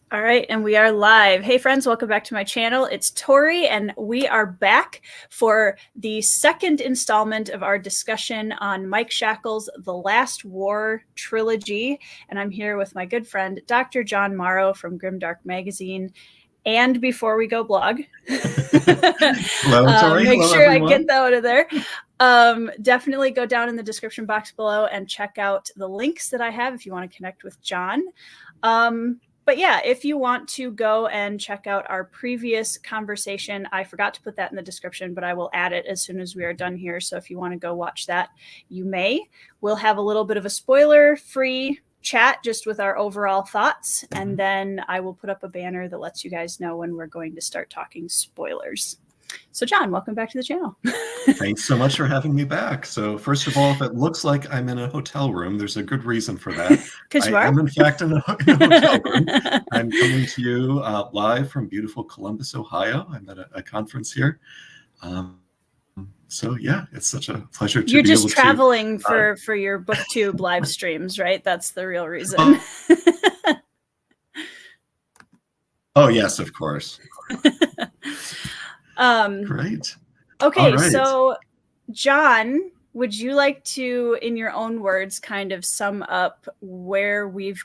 All right, and we are live. Hey friends, welcome back to my channel. It's Tori, and we are back for the second installment of our discussion on Mike Shackle's The Last War trilogy. And I'm here with my good friend, Dr. John Mauro from Grimdark Magazine. And before we go blog, Hello, Tori. Make Hello, sure everyone. I get that out of there. Definitely go down in the description box below and check out the links that I have if you want to connect with John. But yeah, if you want to go and check out our previous conversation, I forgot to put that in the description, but I will add it as soon as we are done here. So if you want to go watch that, you may. We'll have a little bit of a spoiler-free chat just with our overall thoughts, and then I will put up a banner that lets you guys know when we're going to start talking spoilers. So John, welcome back to the channel. Thanks so much for having me back. So first of all, if it looks like I'm in a hotel room, there's a good reason for that. Because you I are? am in fact in a hotel room. I'm coming to you live from beautiful Columbus, Ohio. I'm at a conference here. So yeah, it's such a pleasure to You're be just able traveling to, for your BookTube live streams, right? That's the real reason. Oh yes, of course. Great. Okay, right. So John, would you like to, in your own words, kind of sum up where we've,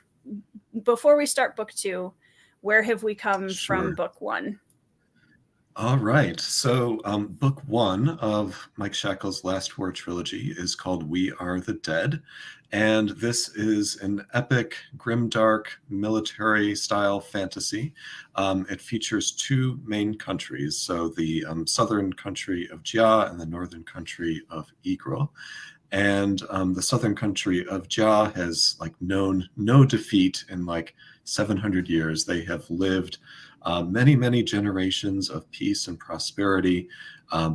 before we start book 2, where have we come from book 1? All right. So book 1 of Mike Shackle's Last War trilogy is called We Are the Dead. And this is an epic, grimdark, military-style fantasy. It features 2 main countries, so the southern country of Jia and the northern country of Igro. And the southern country of Jia has known no defeat in 700 years. They have lived many, many generations of peace and prosperity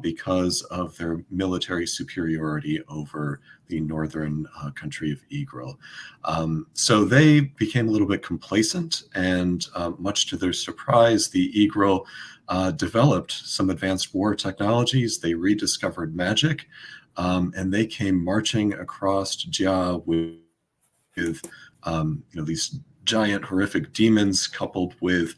because of their military superiority over the northern country of Igro. So they became a little bit complacent, and much to their surprise, the Igro developed some advanced war technologies. They rediscovered magic, and they came marching across Jia with these giant, horrific demons coupled with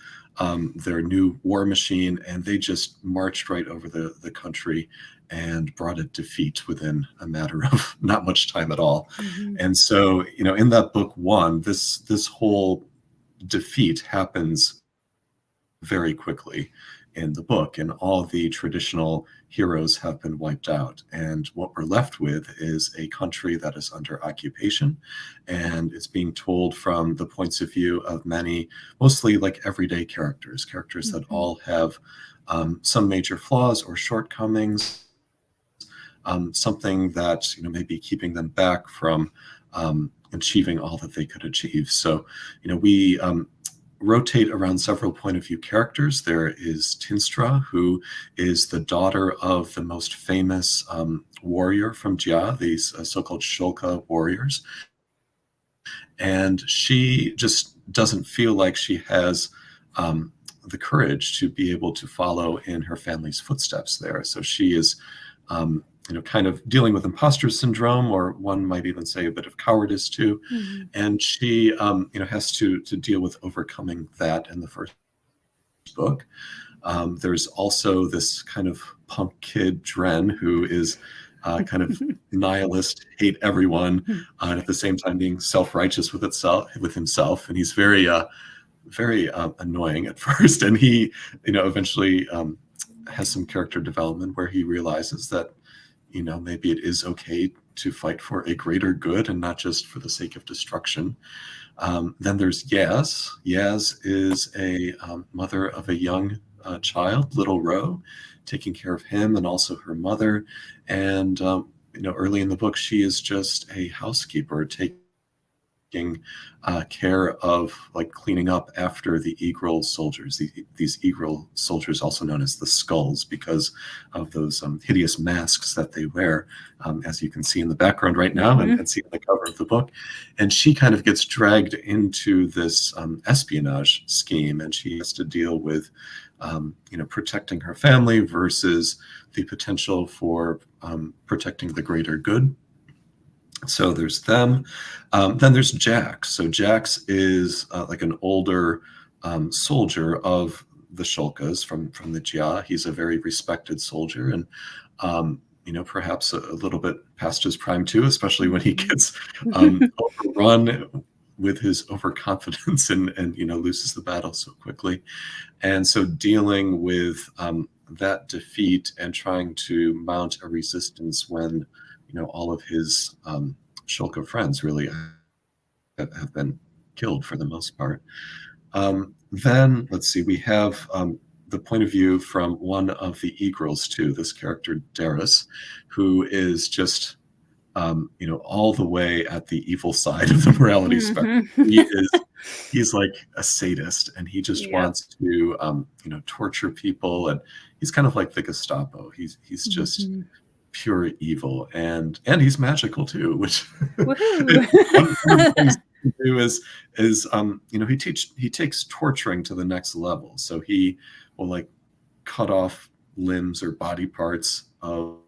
their new war machine, and they just marched right over the country and brought it defeat within a matter of not much time at all. Mm-hmm. And so, in that book 1, this whole defeat happens very quickly in the book, and all the traditional heroes have been wiped out. And what we're left with is a country that is under occupation, and it's being told from the points of view of many, mostly everyday characters mm-hmm. that all have some major flaws or shortcomings, something that may be keeping them back from achieving all that they could achieve. So we rotate around several point of view characters. There is Tinstra, who is the daughter of the most famous warrior from Jia, these so-called Shulka warriors. And she just doesn't feel like she has the courage to be able to follow in her family's footsteps there. So she is kind of dealing with imposter syndrome, or one might even say a bit of cowardice too. Mm-hmm. And she, has to deal with overcoming that in the first book. There's also this kind of punk kid, Dren, who is kind of nihilist, hate everyone, and at the same time being self-righteous with himself. And he's very annoying at first. And he, eventually has some character development where he realizes that maybe it is okay to fight for a greater good and not just for the sake of destruction. Then there's Yaz. Yaz is a mother of a young child, little Ro, taking care of him and also her mother. And, early in the book, she is just a housekeeper taking care of cleaning up after the Igro soldiers. These Igro soldiers, also known as the Skulls, because of those hideous masks that they wear, as you can see in the background right now, mm-hmm. and see on the cover of the book. And she kind of gets dragged into this espionage scheme, and she has to deal with protecting her family versus the potential for protecting the greater good. So there's them. Then there's Jax. So Jax is an older soldier of the Shulkas from the Jia. He's a very respected soldier, and perhaps a little bit past his prime too, especially when he gets overrun with his overconfidence and loses the battle so quickly. And so dealing with that defeat and trying to mount a resistance when all of his Shulka friends really have been killed for the most part. Then let's see, we have the point of view from one of the e-girls too, this character Darius, who is just all the way at the evil side of the morality spectrum. He's like a sadist, and he just wants to torture people, and he's kind of like the Gestapo. He's just pure evil, and he's magical too, which one of the things he do is he takes torturing to the next level. So he will like cut off limbs or body parts of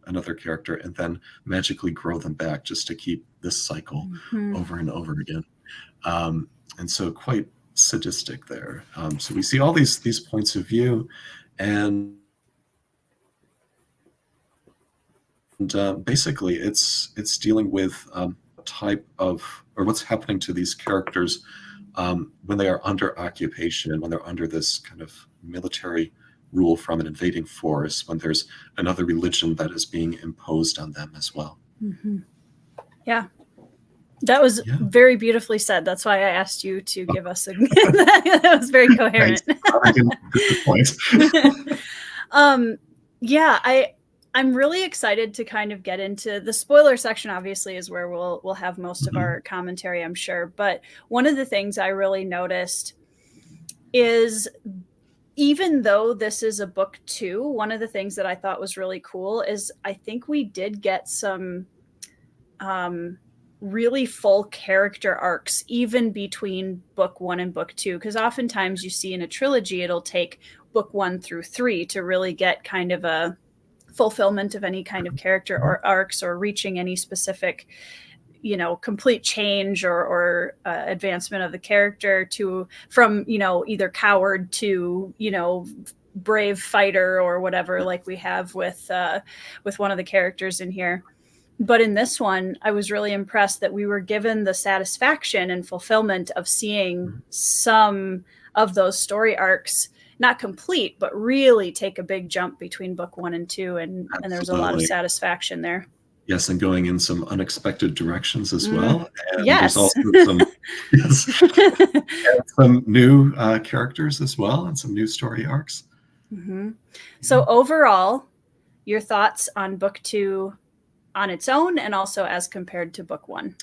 another character and then magically grow them back just to keep this cycle over and over again. And so quite sadistic there. So we see all these points of view, and basically it's dealing with type of, or what's happening to these characters when they are under occupation, when they're under this kind of military rule from an invading force, when there's another religion that is being imposed on them as well. Yeah, that was very beautifully said. That's why I asked you to give us a that was very coherent. I didn't disappoint. I'm really excited to kind of get into the spoiler section. Obviously is where we'll have most of our commentary, I'm sure. But one of the things I really noticed is, even though this is a book 2, one of the things that I thought was really cool is I think we did get some really full character arcs even between book 1 and book 2, because oftentimes you see in a trilogy it'll take book 1 through 3 to really get kind of a fulfillment of any kind of character or arcs, or reaching any specific complete change or advancement of the character from either coward to brave fighter or whatever, like we have with one of the characters in here. But in this one, I was really impressed that we were given the satisfaction and fulfillment of seeing some of those story arcs not complete, but really take a big jump between book 1 and 2, and there's a lot of satisfaction there. Yes, and going in some unexpected directions as well. And yes. There's also some new characters as well, and some new story arcs. So overall, your thoughts on book 2 on its own, and also as compared to book 1?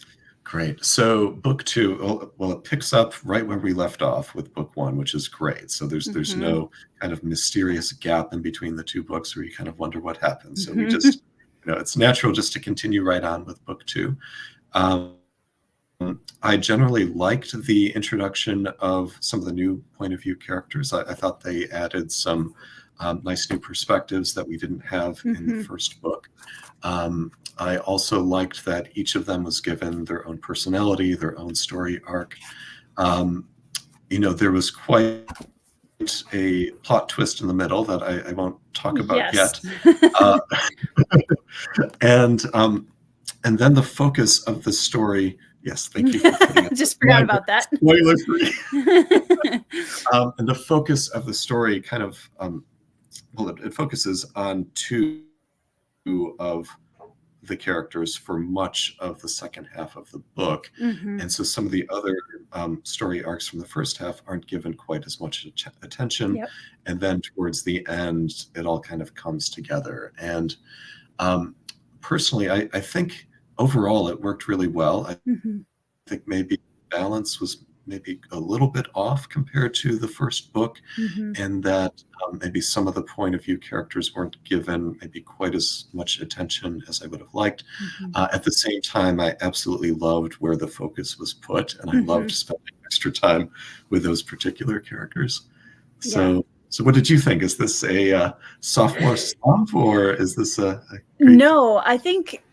Great. So book 2, well, it picks up right where we left off with book 1, which is great. So there's no kind of mysterious gap in between the two books where you kind of wonder what happened. So we just, it's natural just to continue right on with book 2. I generally liked the introduction of some of the new point of view characters. I thought they added some nice new perspectives that we didn't have in the first book. I also liked that each of them was given their own personality, their own story arc. There was quite a plot twist in the middle that I won't talk about yet. And then the focus of the story. Yes, thank you for putting it. Just forgot about that. Spoiler free. And the focus of the story kind of, it focuses on 2 of the characters for much of the second half of the book. And so some of the other story arcs from the first half aren't given quite as much attention. And then towards the end, it all kind of comes together. And personally, I think overall it worked really well. I think maybe balance was maybe a little bit off compared to the first book, and that maybe some of the point of view characters weren't given maybe quite as much attention as I would have liked. At the same time, I absolutely loved where the focus was put, and I loved spending extra time with those particular characters. So what did you think? Is this a sophomore slump, or is this a great... No, I think,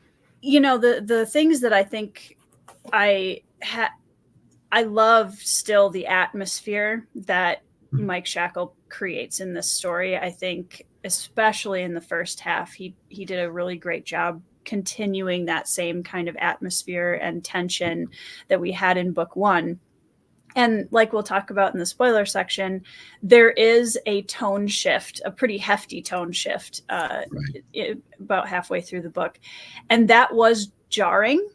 the things that I think I I love still the atmosphere that Mike Shackle creates in this story. I think, especially in the first half, he did a really great job continuing that same kind of atmosphere and tension that we had in book one. And like we'll talk about in the spoiler section, there is a tone shift, a pretty hefty tone shift about halfway through the book. And that was jarring.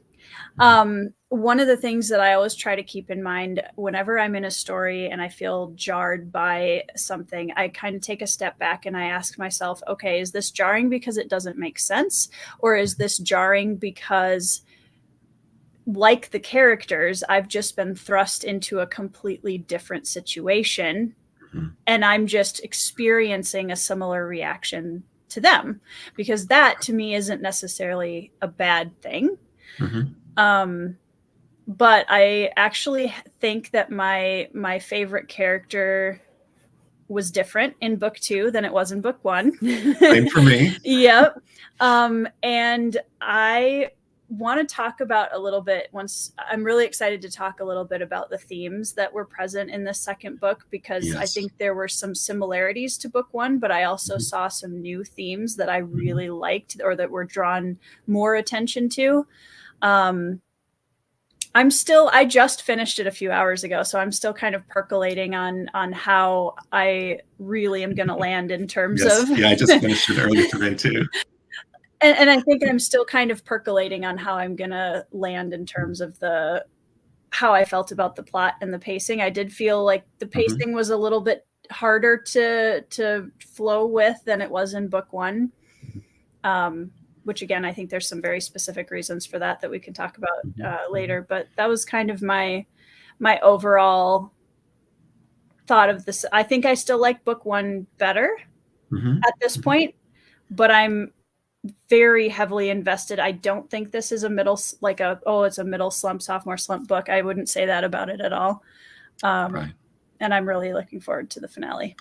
One of the things that I always try to keep in mind whenever I'm in a story and I feel jarred by something, I kind of take a step back and I ask myself, okay, is this jarring because it doesn't make sense? Or is this jarring because, like the characters, I've just been thrust into a completely different situation and I'm just experiencing a similar reaction to them? Because that to me isn't necessarily a bad thing. But I actually think that my favorite character was different in book two than it was in book one. Same for me. Yep. And I want to talk about a little bit I'm really excited to talk a little bit about the themes that were present in the second book, because I think there were some similarities to book one, but I also saw some new themes that I really liked or that were drawn more attention to. I just finished it a few hours ago, so I'm still kind of percolating on how I really am going to land in terms of. Yeah, I just finished it earlier today too. And I think I'm still kind of percolating on how I'm going to land in terms of how I felt about the plot and the pacing. I did feel like the pacing was a little bit harder to flow with than it was in book one. Which again, I think there's some very specific reasons for that we can talk about later. But that was kind of my overall thought of this. I think I still like book one better at this point, but I'm very heavily invested. I don't think this is it's a middle slump, sophomore slump book. I wouldn't say that about it at all. And I'm really looking forward to the finale.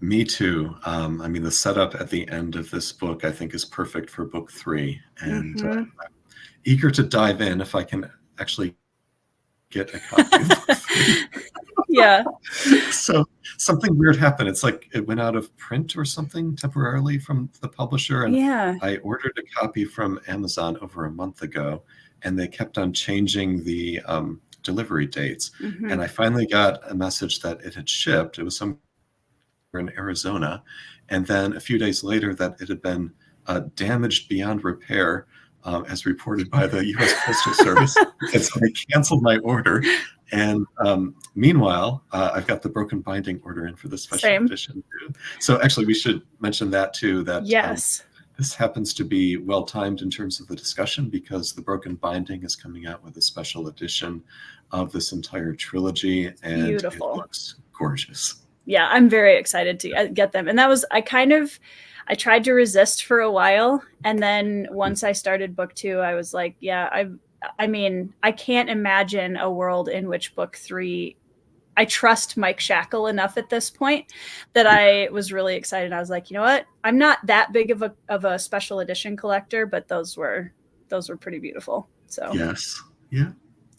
Me too. I mean, the setup at the end of this book, I think, is perfect for book three. And I'm eager to dive in if I can actually get a copy of book three. Yeah. So something weird happened. It's like it went out of print or something temporarily from the publisher. And I ordered a copy from Amazon over a month ago, and they kept on changing the delivery dates. And I finally got a message that it had shipped. It was somewhere in Arizona, and then a few days later that it had been damaged beyond repair, as reported by the U.S. Postal Service. And so I canceled my order. And meanwhile, I've got the broken binding order in for the special edition too. So actually, we should mention that too. That this happens to be well timed in terms of the discussion, because the broken binding is coming out with a special edition of this entire trilogy, and it looks gorgeous. Yeah, I'm very excited to get them. And that was, I tried to resist for a while. And then once I started book two, I was like, yeah, I mean, I can't imagine a world in which book three, I trust Mike Shackle enough at this point that I was really excited. I was like, you know what? I'm not that big of a special edition collector, but those were pretty beautiful. So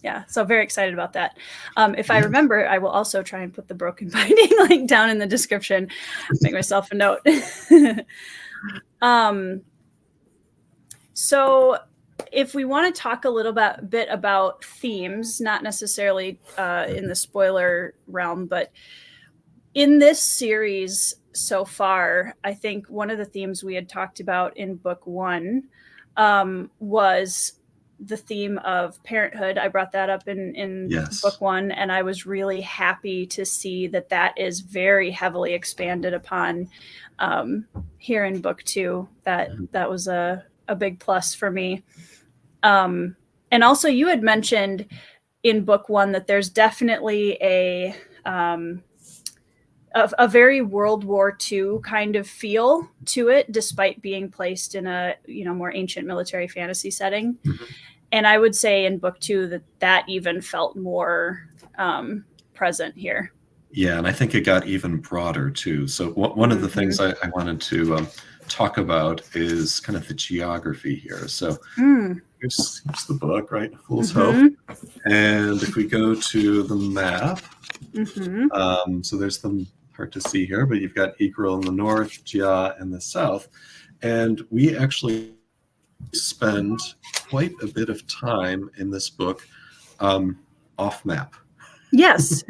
yeah, so very excited about that. If I remember, I will also try and put the broken binding link down in the description. Make myself a note. So if we want to talk a little bit about themes, not necessarily in the spoiler realm, but in this series so far, I think one of the themes we had talked about in book one was the theme of parenthood. I brought that up in book one, and I was really happy to see that is very heavily expanded upon here in book two. That was a big plus for me. And also, you had mentioned in book one that there's definitely a very World War II kind of feel to it, despite being placed in a more ancient military fantasy setting. And I would say in book two that even felt more present here. Yeah, and I think it got even broader too. So one of the things I wanted to talk about is kind of the geography here. So here's the book, right? Fool's Hope. And if we go to the map, so there's the hard to see here, but you've got Yggdrasil in the north, Jia in the south, and we actually spend quite a bit of time in this book off map. Yes.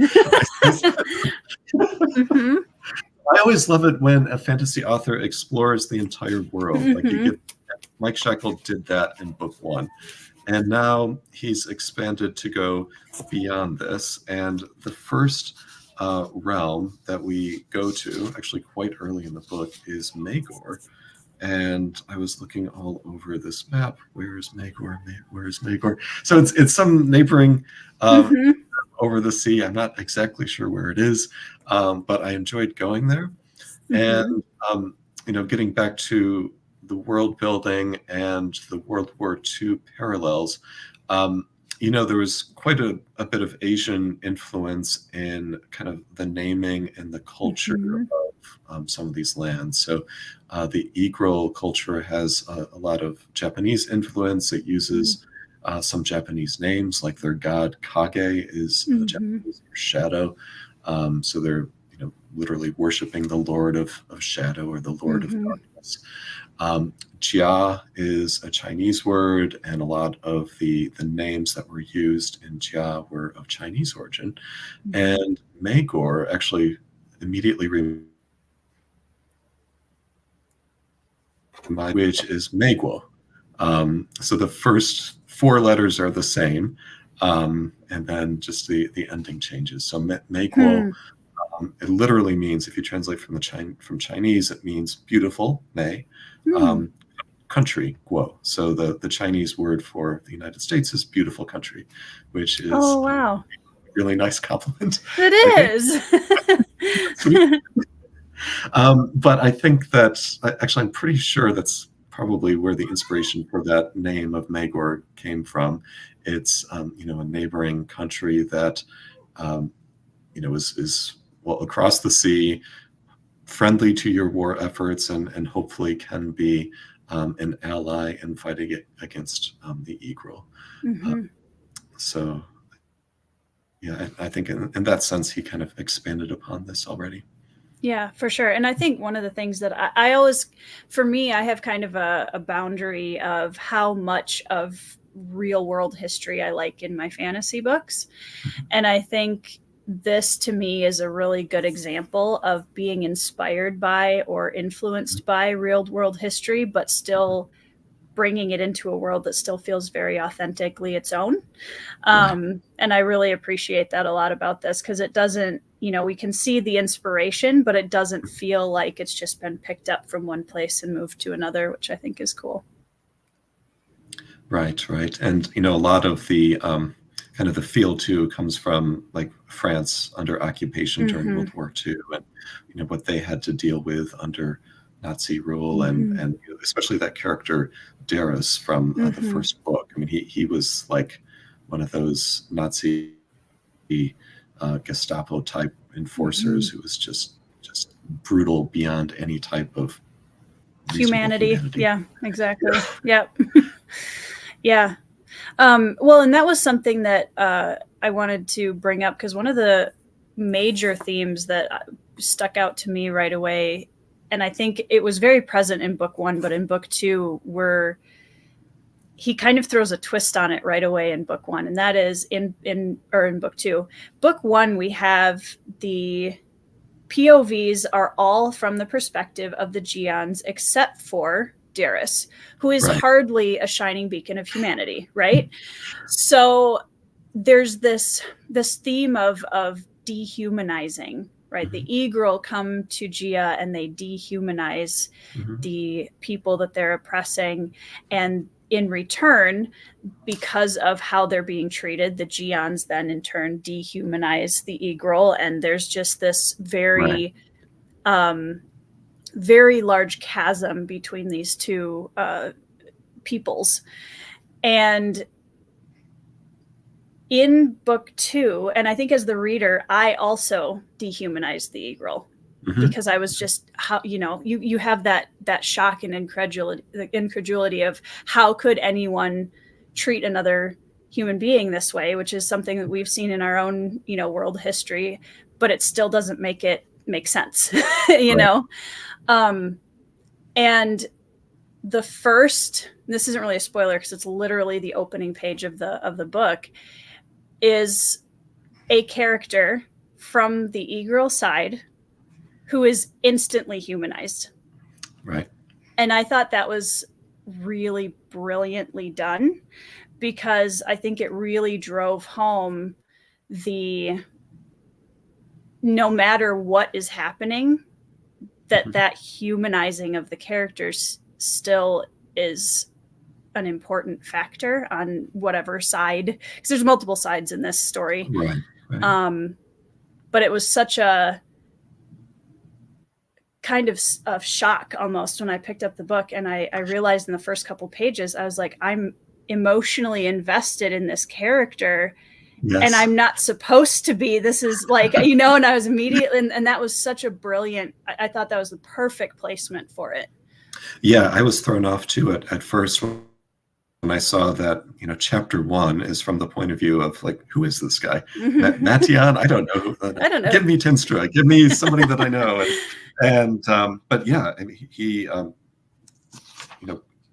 I always love it when a fantasy author explores the entire world. Like Mike Shackle did that in book 1. And now he's expanded to go beyond this. And the first realm that we go to, actually quite early in the book, is Magor. And I was looking all over this map. Where is Magor? Where is Magor? So it's some neighboring over the sea. I'm not exactly sure where it is, but I enjoyed going there. And getting back to the world building and the World War II parallels, there was quite a bit of Asian influence in kind of the naming and the culture of some of these lands. So the Yggdrasil culture has a lot of Japanese influence. It uses some Japanese names, like their god Kage is Japanese for shadow. So they're literally worshiping the Lord of Shadow or the Lord of Darkness. Jia is a Chinese word, and a lot of the names that were used in Jia were of Chinese origin. And Magor actually immediately which is Meguo. So the first 4 letters are the same, and then just the ending changes. So Meguo, it literally means, if you translate from Chinese, it means beautiful, May, country, Guo. So the Chinese word for the United States is beautiful country, which is a really nice compliment. It is. Sweet. But I think that, actually, I'm pretty sure that's probably where the inspiration for that name of Magor came from. It's, a neighboring country that, is across the sea, friendly to your war efforts, and hopefully can be an ally in fighting against the Yggdrasil. So, yeah, I think in that sense, he kind of expanded upon this already. Yeah, for sure. And I think one of the things that I always, for me, I have kind of a boundary of how much of real world history I like in my fantasy books. And I think this, to me, is a really good example of being inspired by or influenced by real world history, but still bringing it into a world that still feels very authentically its own. And I really appreciate that a lot about this, because it doesn't, we can see the inspiration, but it doesn't feel like it's just been picked up from one place and moved to another, which I think is cool. Right. And, a lot of the kind of the feel too comes from like France under occupation during World War II, and, what they had to deal with under Nazi rule, and especially that character Darius from the first book. I mean, he was like one of those Nazi Gestapo type enforcers who was just brutal beyond any type of humanity. Yeah, exactly. Yep. Yeah. Well, and that was something that I wanted to bring up, because one of the major themes that stuck out to me right away, and I think it was very present in book 1, but in book 2, he kind of throws a twist on it right away in book 1, and that is in book 2. Book 1, we have the POVs are all from the perspective of the Geons, except for Darius, who is hardly a shining beacon of humanity, right? So there's this theme of dehumanizing, right? The Yggdrasil come to Jia and they dehumanize the people that they're oppressing, and in return, because of how they're being treated, the Geons then in turn dehumanize the Yggdrasil, and there's just this very very large chasm between these two peoples. And in book 2, and I think as the reader, I also dehumanized the Yggdrasil, because I was just, how you have that shock and incredulity of how could anyone treat another human being this way, which is something that we've seen in our own, world history, but it still doesn't make it make sense, know? And the first, this isn't really a spoiler because it's literally the opening page of the book, is a character from the e-girl side who is instantly humanized. Right. And I thought that was really brilliantly done, because I think it really drove home no matter what is happening, that humanizing of the characters still is an important factor on whatever side, because there's multiple sides in this story. Right. But it was such a kind of shock almost when I picked up the book, and I realized in the first couple pages, I was like, I'm emotionally invested in this character. Yes. And I'm not supposed to be. This is like, and I was immediately, and that was such a brilliant, I thought that was the perfect placement for it. Yeah, I was thrown off too at first when I saw that, chapter 1 is from the point of view of like, who is this guy? Mation? I don't know. I don't know. Give me Tinstra. Give me somebody that I know. And but yeah, I mean, he,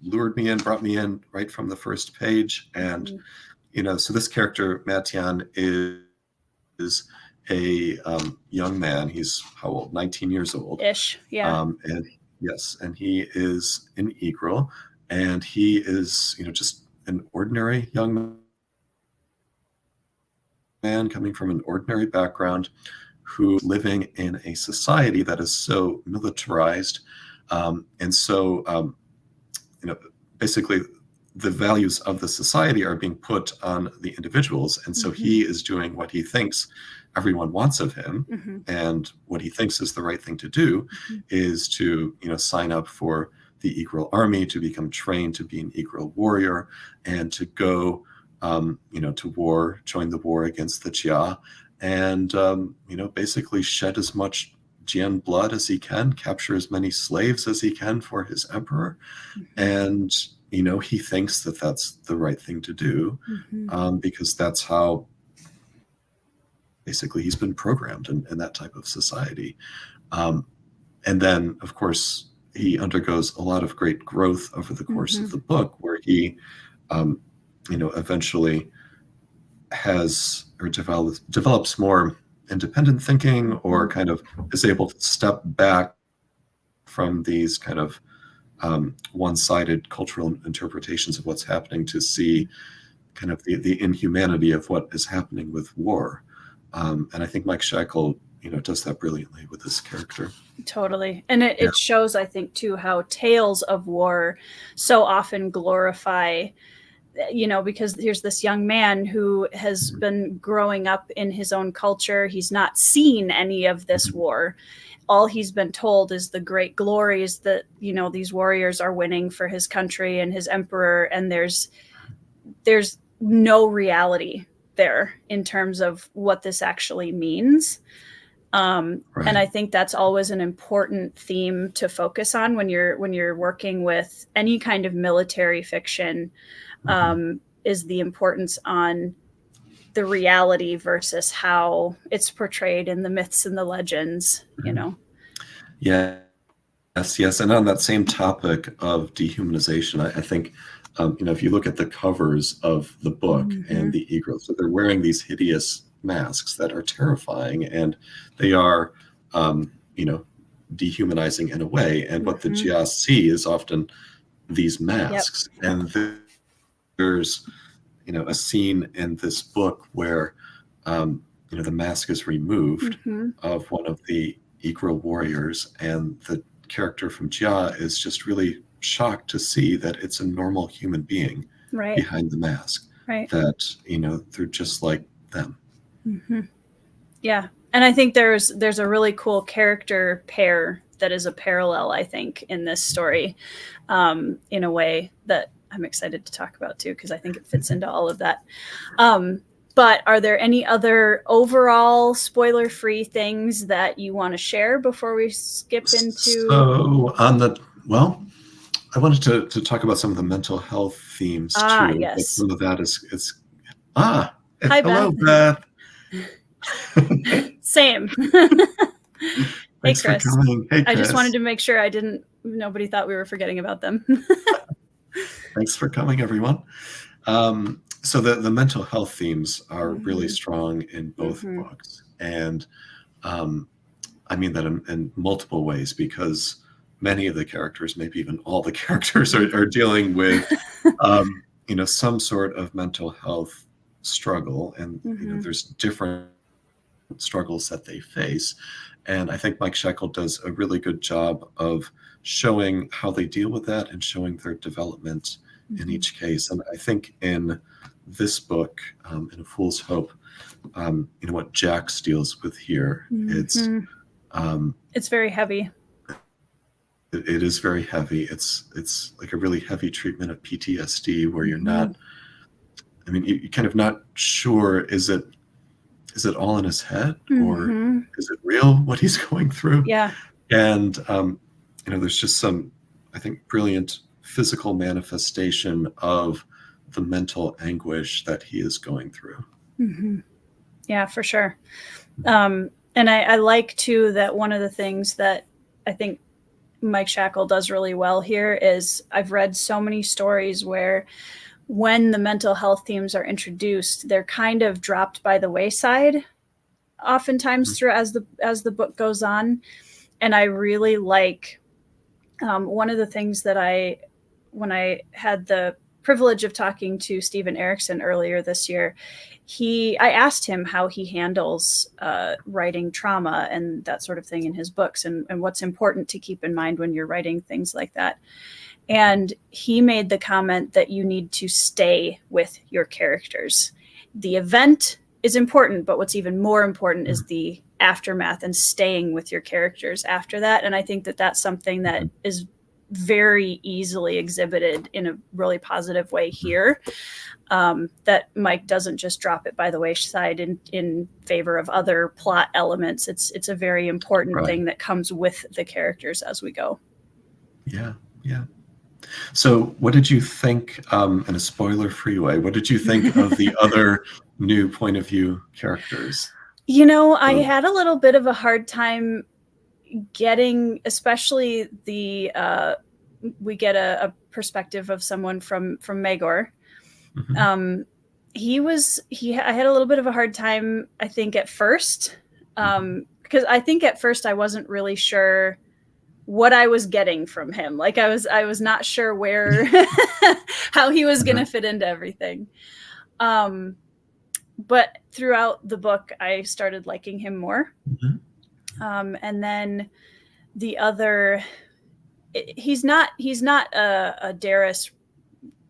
lured me in, brought me in right from the first page. And, so this character, Mation, is a young man. He's how old? 19 years old. Ish, yeah. And yes, and he is an e-girl, and he is, just an ordinary young man coming from an ordinary background, who's living in a society that is so militarized, and so, basically the values of the society are being put on the individuals. And so he is doing what he thinks everyone wants of him. And what he thinks is the right thing to do is to, sign up for the e-girl army, to become trained to be an e-girl warrior, and to go, to war, join the war against the Jia, and, basically shed as much Jian blood as he can, capture as many slaves as he can for his emperor. And, he thinks that that's the right thing to do, because that's how basically he's been programmed in that type of society. And then, of course, he undergoes a lot of great growth over the course of the book, where he, eventually has or develops more independent thinking, or kind of is able to step back from these kind of one-sided cultural interpretations of what's happening, to see kind of the inhumanity of what is happening with war. And I think Mike Shackle, does that brilliantly with this character. Totally. And it shows, I think, too, how tales of war so often glorify, because here's this young man who has been growing up in his own culture. He's not seen any of this war. All he's been told is the great glories that, these warriors are winning for his country and his emperor. And there's no reality there in terms of what this actually means. And I think that's always an important theme to focus on when you're working with any kind of military fiction, is the importance on the reality versus how it's portrayed in the myths and the legends, Yeah. Yes. And on that same topic of dehumanization, I think, if you look at the covers of the book and the e-girls, so they're wearing these hideous masks that are terrifying, and they are, dehumanizing in a way. And what the Jia see is often these masks. And there's, a scene in this book where, the mask is removed of one of the e-girl warriors, and the character from Jia is just really shocked to see that it's a normal human being behind the mask. That, they're just like them. Yeah. And I think there's a really cool character pair that is a parallel, I think, in this story, in a way that I'm excited to talk about too, because I think it fits into all of that. But are there any other overall spoiler-free things that you want to share before we skip into? So I wanted to talk about some of the mental health themes too. Yes. But some of that is Hi, hello, Beth. Beth. Same. Hey, Thanks for Chris. coming. Hey, Chris. I just wanted to make sure nobody thought we were forgetting about them. Thanks for coming, everyone. So the mental health themes are really strong in both books. And I mean that in multiple ways, because many of the characters, maybe even all the characters, are dealing with, some sort of mental health struggle. And, there's different struggles that they face. And I think Mike Shackle does a really good job of showing how they deal with that and showing their development in each case. And I think in this book, in A Fool's Hope, what Jax deals with here, it's very heavy. It is very heavy. It's like a really heavy treatment of PTSD where you're not, you're kind of not sure, is it all in his head or is it real what he's going through? Yeah. And, there's just some, I think, brilliant physical manifestation of the mental anguish that he is going through. Yeah, for sure. And I like too that one of the things that I think Mike Shackle does really well here is I've read so many stories where when the mental health themes are introduced, they're kind of dropped by the wayside oftentimes through as the book goes on. And I really like one of the things that when I had the privilege of talking to Steven Erikson earlier this year, I asked him how he handles writing trauma and that sort of thing in his books and what's important to keep in mind when you're writing things like that. And he made the comment that you need to stay with your characters. The event is important, but what's even more important is the aftermath and staying with your characters after that. And I think that that's something that is very easily exhibited in a really positive way here, that Mike doesn't just drop it by the wayside in favor of other plot elements. It's a very important thing that comes with the characters as we go. Yeah. So what did you think, in a spoiler-free way, what did you think of the other new point of view characters? I had a little bit of a hard time getting, especially we get a perspective of someone from Magor. I had a little bit of a hard time, I think, at first, because I think at first I wasn't really sure what I was getting from him. Like I was not sure where, how he was going to fit into everything. But throughout the book, I started liking him more. And then the other, he's not a Darius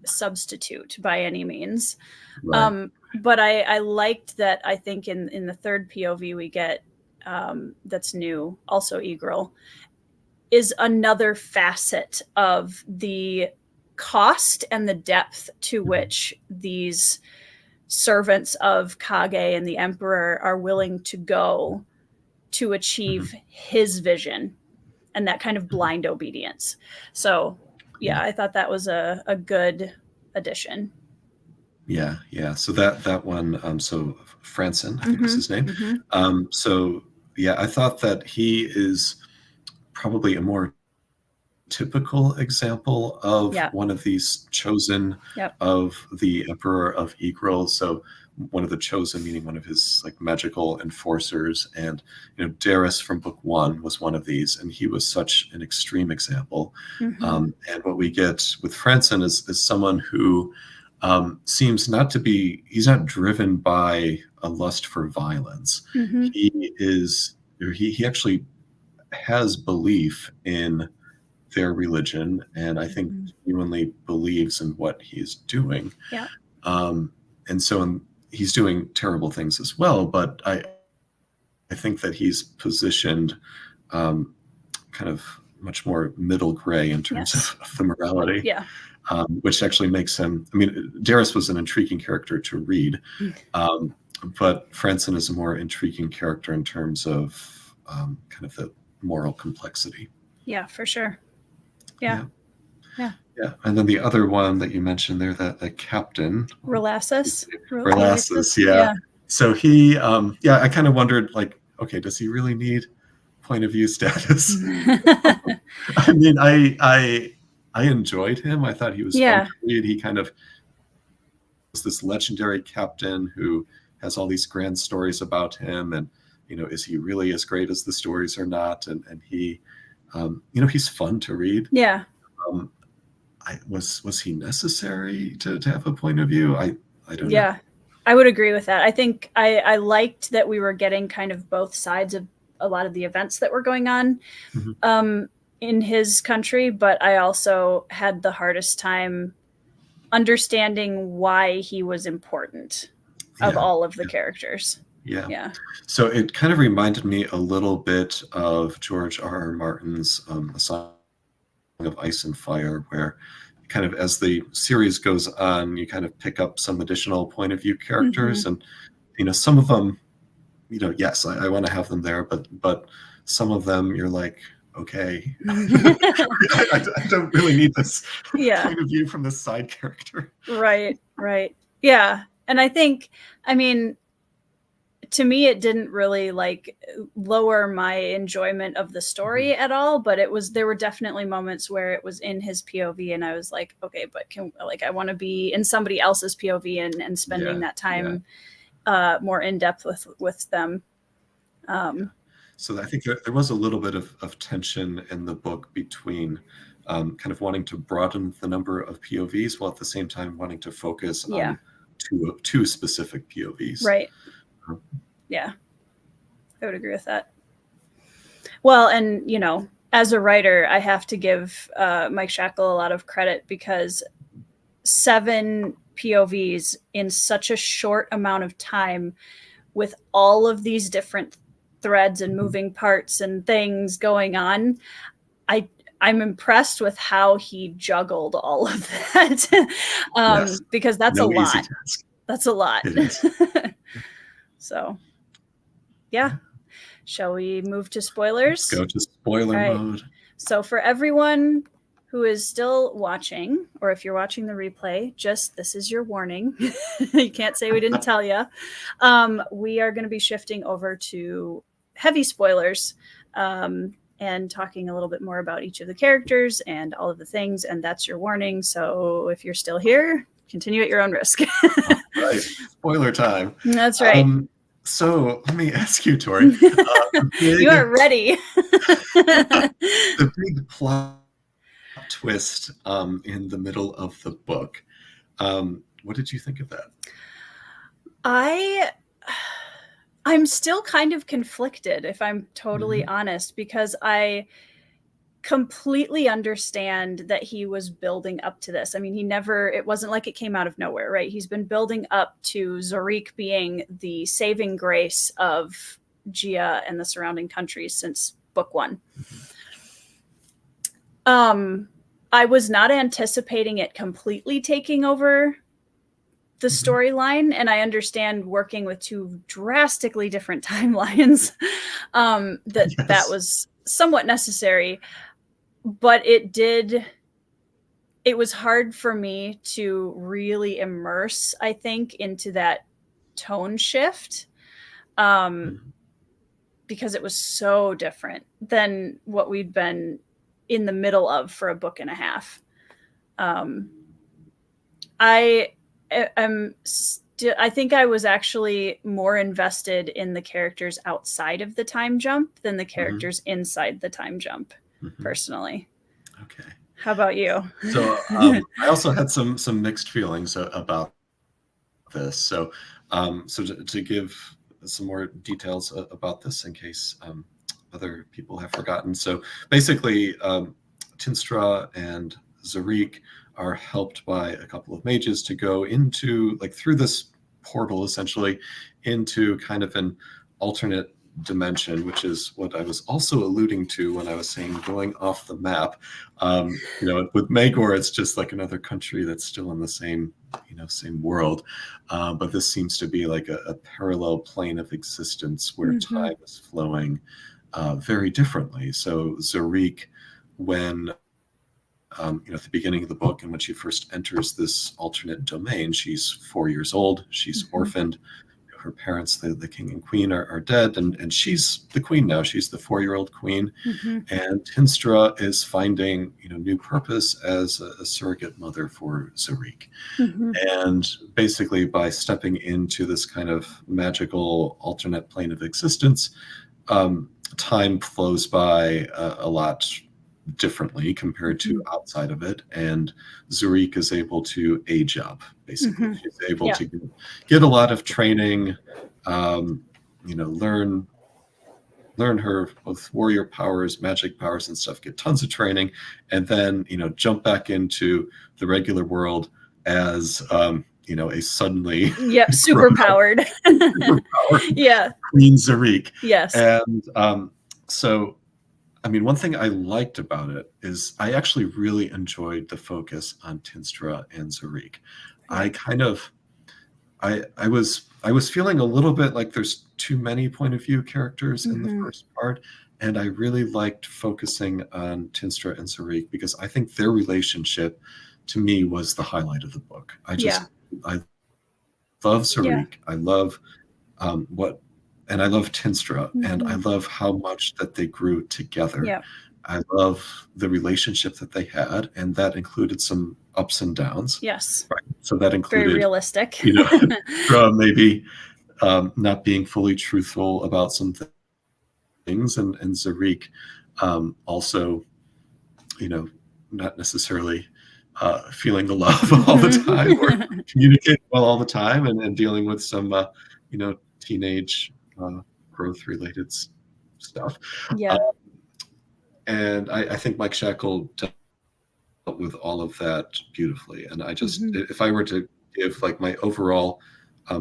substitute by any means. But I liked that. I think in the third POV we get, that's new, also Egral, is another facet of the cost and the depth to which these servants of Kage and the Emperor are willing to go to achieve his vision and that kind of blind obedience. So yeah, I thought that was a good addition. Yeah. So that one, so Franson, I think is his name. So yeah, I thought that he is probably a more typical example of one of these chosen of the Emperor of Egral. So one of the chosen, meaning one of his like magical enforcers. And Darius from book 1 was one of these, and he was such an extreme example. And what we get with Franson is someone who seems not to be, he's not driven by a lust for violence. He actually has belief in their religion, and I think genuinely believes in what he's doing. And so he's doing terrible things as well, but I think that he's positioned kind of much more middle gray in terms of the morality. Which actually makes him, Darius was an intriguing character to read, but Franson is a more intriguing character in terms of kind of the moral complexity. Yeah, for sure. Yeah, and then the other one that you mentioned there, that the captain, Relassus. yeah. So he, yeah, I kind of wondered, like, okay, does he really need point of view status? I mean, I enjoyed him. I thought he was fun to read. He kind of was this legendary captain who has all these grand stories about him, and you know, is he really as great as the stories or not? And he, you know, he's fun to read. Yeah. Was he necessary to have a point of view? I don't know. Yeah, I would agree with that. I think I liked that we were getting kind of both sides of a lot of the events that were going on in his country, but I also had the hardest time understanding why he was important of all of the characters. Yeah. So it kind of reminded me a little bit of George R.R. Martin's A Song of Ice and Fire, where kind of as the series goes on, you kind of pick up some additional point of view characters, and you know, some of them, you know, yes, I want to have them there, but some of them you're like, okay, I don't really need this point of view from this side character. Right. Yeah. And I think, I mean, to me, it didn't really like lower my enjoyment of the story at all, but there were definitely moments where it was in his POV and I was like, okay, but I want to be in somebody else's POV and spending that time more in depth with them. So I think there was a little bit of tension in the book between kind of wanting to broaden the number of POVs while at the same time wanting to focus on two specific POVs. Right. Yeah, I would agree with that. Well, and you know, as a writer, I have to give Mike Shackle a lot of credit because 7 POVs in such a short amount of time with all of these different threads and moving parts and things going on. I'm impressed with how he juggled all of that because that's a lot. That's a lot. So, yeah. Shall we move to spoilers? Let's go to spoiler mode. So for everyone who is still watching, or if you're watching the replay, this is your warning. You can't say we didn't tell you. We are going to be shifting over to heavy spoilers and talking a little bit more about each of the characters and all of the things, and that's your warning. So if you're still here, continue at your own risk. Right. Spoiler time. That's right. So let me ask you, Tori. You are ready. The big plot twist in the middle of the book. What did you think of that? I'm still kind of conflicted, if I'm totally honest, because I completely understand that he was building up to this. I mean, it wasn't like it came out of nowhere, right? He's been building up to Zariq being the saving grace of Gia and the surrounding countries since book 1. I was not anticipating it completely taking over the storyline, and I understand working with 2 drastically different timelines, that was somewhat necessary. But it was hard for me to really immerse, I think, into that tone shift because it was so different than what we'd been in the middle of for a book and a half. I think I was actually more invested in the characters outside of the time jump than the characters inside the time jump. Personally. Okay. How about you? So I also had some mixed feelings about this. So to give some more details about this in case other people have forgotten. So basically, Tinstra and Zariq are helped by a couple of mages to go into, like, through this portal, essentially, into kind of an alternate dimension, which is what I was also alluding to when I was saying going off the map. You know, with Magor, it's just like another country that's still in the same world. But this seems to be like a parallel plane of existence where time is flowing very differently. So Zariq, when at the beginning of the book, and when she first enters this alternate domain, she's 4 years old. She's orphaned. Her parents, the king and queen, are dead, and she's the queen now. She's the 4-year-old queen, and Tinstra is finding new purpose as a surrogate mother for Zariq. And basically, by stepping into this kind of magical alternate plane of existence, time flows by a lot differently compared to outside of it, and Zariq is able to age up. Basically, she's able to get a lot of training, learn her both warrior powers, magic powers, and stuff. Get tons of training, and then jump back into the regular world as a suddenly super powered Queen Zariq. Yes. And so I mean, one thing I liked about it is I actually really enjoyed the focus on Tinstra and Zariq. I was feeling a little bit like there's too many point of view characters in the first part, and I really liked focusing on Tinstra and Zariq because I think their relationship to me was the highlight of the book. I love Sarik. I love and I love Tinstra, and I love how much that they grew together. I love the relationship that they had, and that included some ups and downs. Yes. Right. So that included very realistic. Maybe not being fully truthful about some things, and Zariq also, not necessarily feeling the love all the time or communicating well all the time, and dealing with some teenage growth related stuff. And I think Mike Shackle dealt with all of that beautifully. And I just, if I were to give like my overall,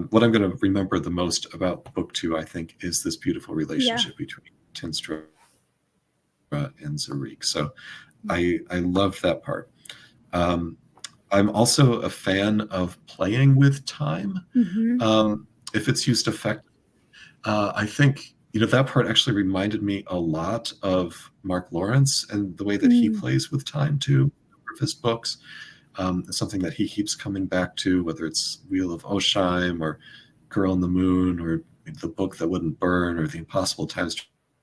what I'm going to remember the most about book 2, I think, is this beautiful relationship between Tinstra and Zariq. So I loved that part. I'm also a fan of playing with time. If it's used effectively. I think that part actually reminded me a lot of Mark Lawrence and the way that he plays with time too, of his books. It's something that he keeps coming back to, whether it's Wheel of Oshime or Girl in the Moon or The Book That Wouldn't Burn or The Impossible Times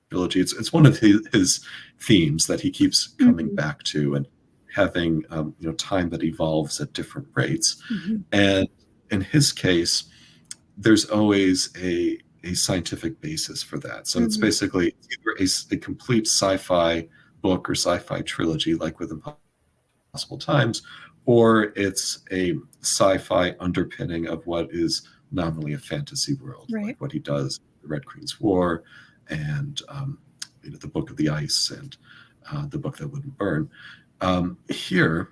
trilogy. It's one of his themes that he keeps coming back to, and having time that evolves at different rates. And in his case, there's always a scientific basis for that. So it's basically either a complete sci-fi book or sci-fi trilogy, like with Impossible Times, or it's a sci-fi underpinning of what is nominally a fantasy world, like what he does, The Red Queen's War, and The Book of the Ice, and The Book That Wouldn't Burn. Here,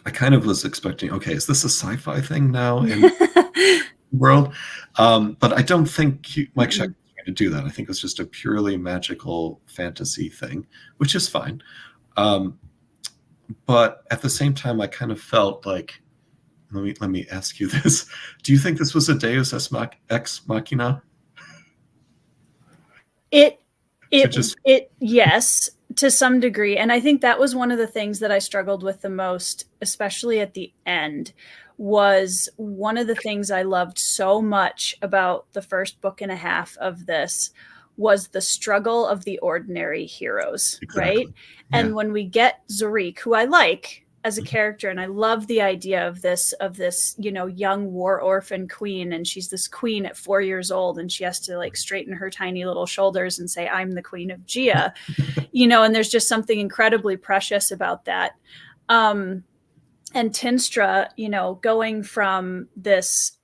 I kind of was expecting, okay, is this a sci-fi thing now in world? But I don't think Mike Shackle is going to do that. I think it's just a purely magical fantasy thing, which is fine. But at the same time, I kind of felt like, let me ask you this: do you think this was a Deus ex machina? Yes, to some degree. And I think that was one of the things that I struggled with the most, especially at the end. Was one of the things I loved so much about the first book and a half of this was the struggle of the ordinary heroes, right? And when we get Zariq, who I like as a character, and I love the idea of this, young war orphan queen, and she's this queen at 4 years old, and she has to like straighten her tiny little shoulders and say, "I'm the queen of Gia," and there's just something incredibly precious about that. And Tinstra, going from this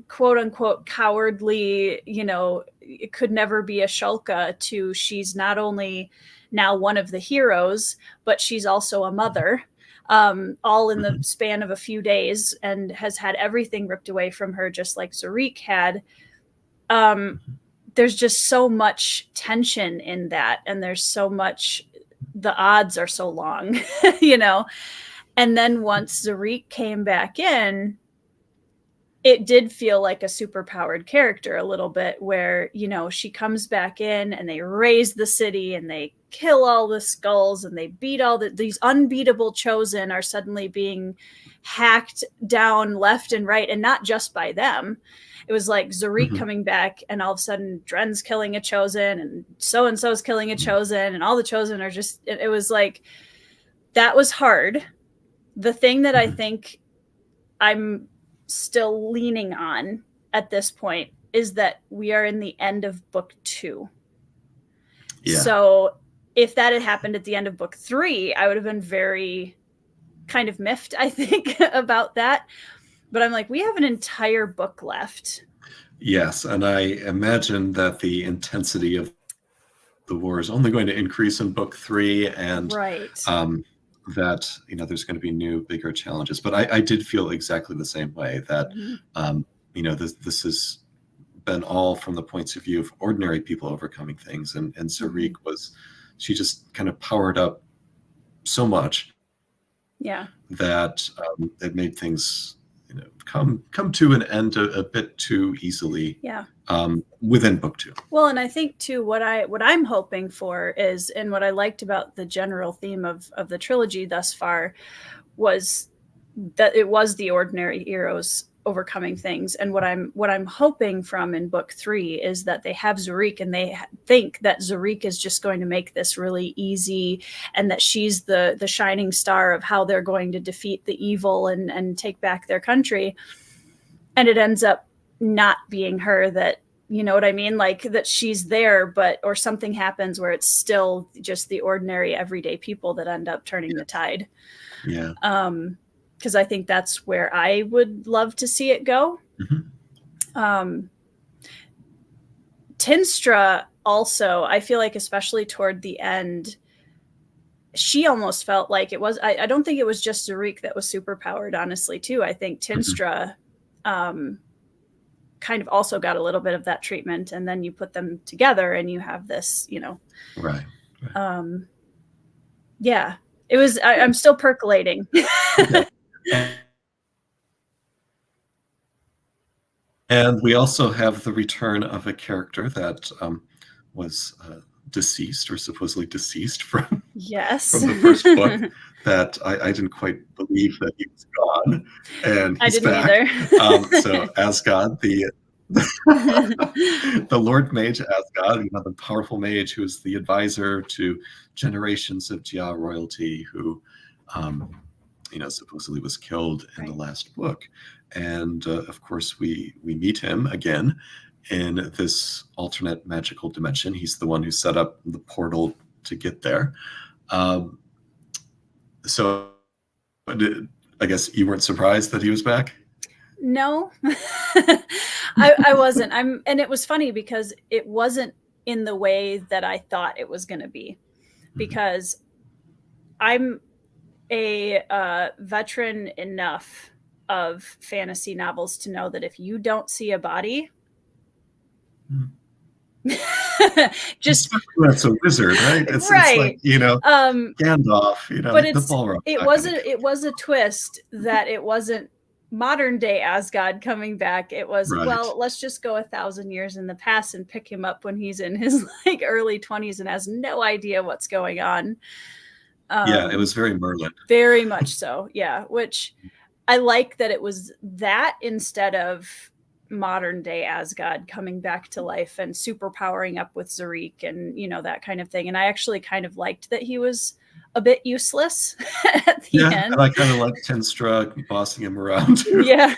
quote unquote cowardly, it could never be a Shulka, to she's not only now one of the heroes, but she's also a mother, all in the span of a few days, and has had everything ripped away from her, just like Zariq had. There's just so much tension in that. And there's so much, the odds are so long, And then once Zariq came back in, it did feel like a superpowered character a little bit, where, she comes back in and they raise the city and they kill all the skulls and they beat all these unbeatable chosen are suddenly being hacked down left and right, and not just by them. It was like Zariq coming back, and all of a sudden Dren's killing a chosen, and so's killing a chosen, and all the chosen are just, it was like, that was hard. The thing that I think I'm still leaning on at this point is that we are in the end of book 2. Yeah. So if that had happened at the end of book 3, I would have been very kind of miffed, I think, about that. But I'm like, we have an entire book left. Yes, and I imagine that the intensity of the war is only going to increase in book 3, and that, you know, there's going to be new, bigger challenges. But I did feel exactly the same way, that you know, this has been all from the points of view of ordinary people overcoming things, and Zariq she just kind of powered up so much, that it made things, you know, come to an end a bit too easily. Within book 2. Well, and I think too, what I'm hoping for is, and what I liked about the general theme of the trilogy thus far, was that it was the ordinary heroes overcoming things. And what I'm hoping from in book 3 is that they have Zariq, and they think that Zariq is just going to make this really easy, and that she's the shining star of how they're going to defeat the evil and take back their country. And it ends up not being her, that, you know what I mean? Like, that she's there, or something happens where it's still just the ordinary everyday people that end up turning the tide. Yeah. Because I think that's where I would love to see it go. Tinstra also, I feel like, especially toward the end, she almost felt like it was, I don't think it was just Zariq that was super powered, honestly, too. I think Tinstra kind of also got a little bit of that treatment, and then you put them together and you have this, you know. Right. Yeah, it was, I'm still percolating. And we also have the return of a character that was deceased, or supposedly deceased from the first book, that I didn't quite believe that he was gone, and he's back. Either. So Asgard, the Lord Mage Asgard, you know, the powerful mage who is the advisor to generations of Jia royalty, who you know, supposedly was killed in the last book. And of course we meet him again in this alternate magical dimension. He's the one who set up the portal to get there. So I guess you weren't surprised that he was back? No, I wasn't. And it was funny because it wasn't in the way that I thought it was going to be, because I'm a veteran enough of fantasy novels to know that if you don't see a body, just that's a wizard, right? It's like, you know, Gandalf, you know, but the Balrog. It was a twist that it wasn't modern day Asgard coming back. It was, well, let's just go 1,000 years in the past and pick him up when he's in his like early 20s and has no idea what's going on. Yeah, it was very Merlin. Very much so. Yeah, which I like that it was that instead of modern day Asgard coming back to life and super powering up with Zariq and, you know, that kind of thing. And I actually kind of liked that he was a bit useless at the end. And I kind of liked Tinstra bossing him around too. Yeah.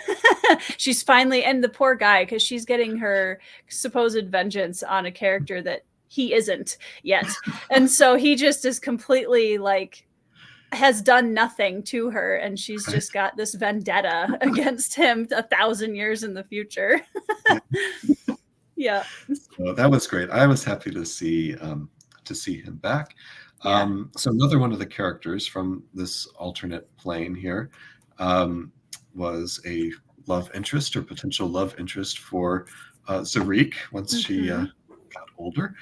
She's finally, and the poor guy, because she's getting her supposed vengeance on a character that he isn't yet. And so he just is completely like, has done nothing to her, and she's just got this vendetta against him 1,000 years in the future. Yeah. So that was great. I was happy to see him back. So another one of the characters from this alternate plane here was a love interest, or potential love interest, for Zariq once she got older.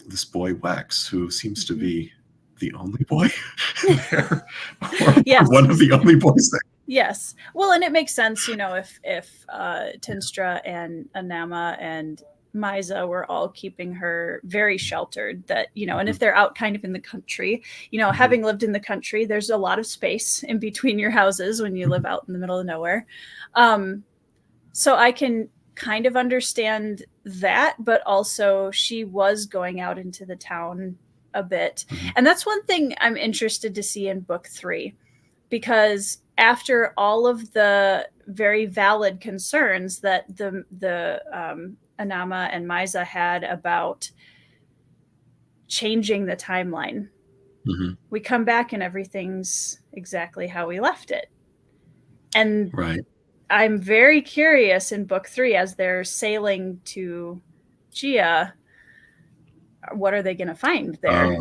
This boy Wax, who seems to be the only boy there, or one of the only boys there. Yes. Well, and it makes sense, you know, if Tinstra and Anama and Misa were all keeping her very sheltered, that, you know, and if they're out kind of in the country, you know, having lived in the country, there's a lot of space in between your houses when you live out in the middle of nowhere. So I can kind of understand that, but also she was going out into the town a bit. And that's one thing I'm interested to see in book 3, because after all of the very valid concerns that the Anama and Misa had about changing the timeline, we come back and everything's exactly how we left it. And I'm very curious in book 3, as they're sailing to Gia, what are they going to find there?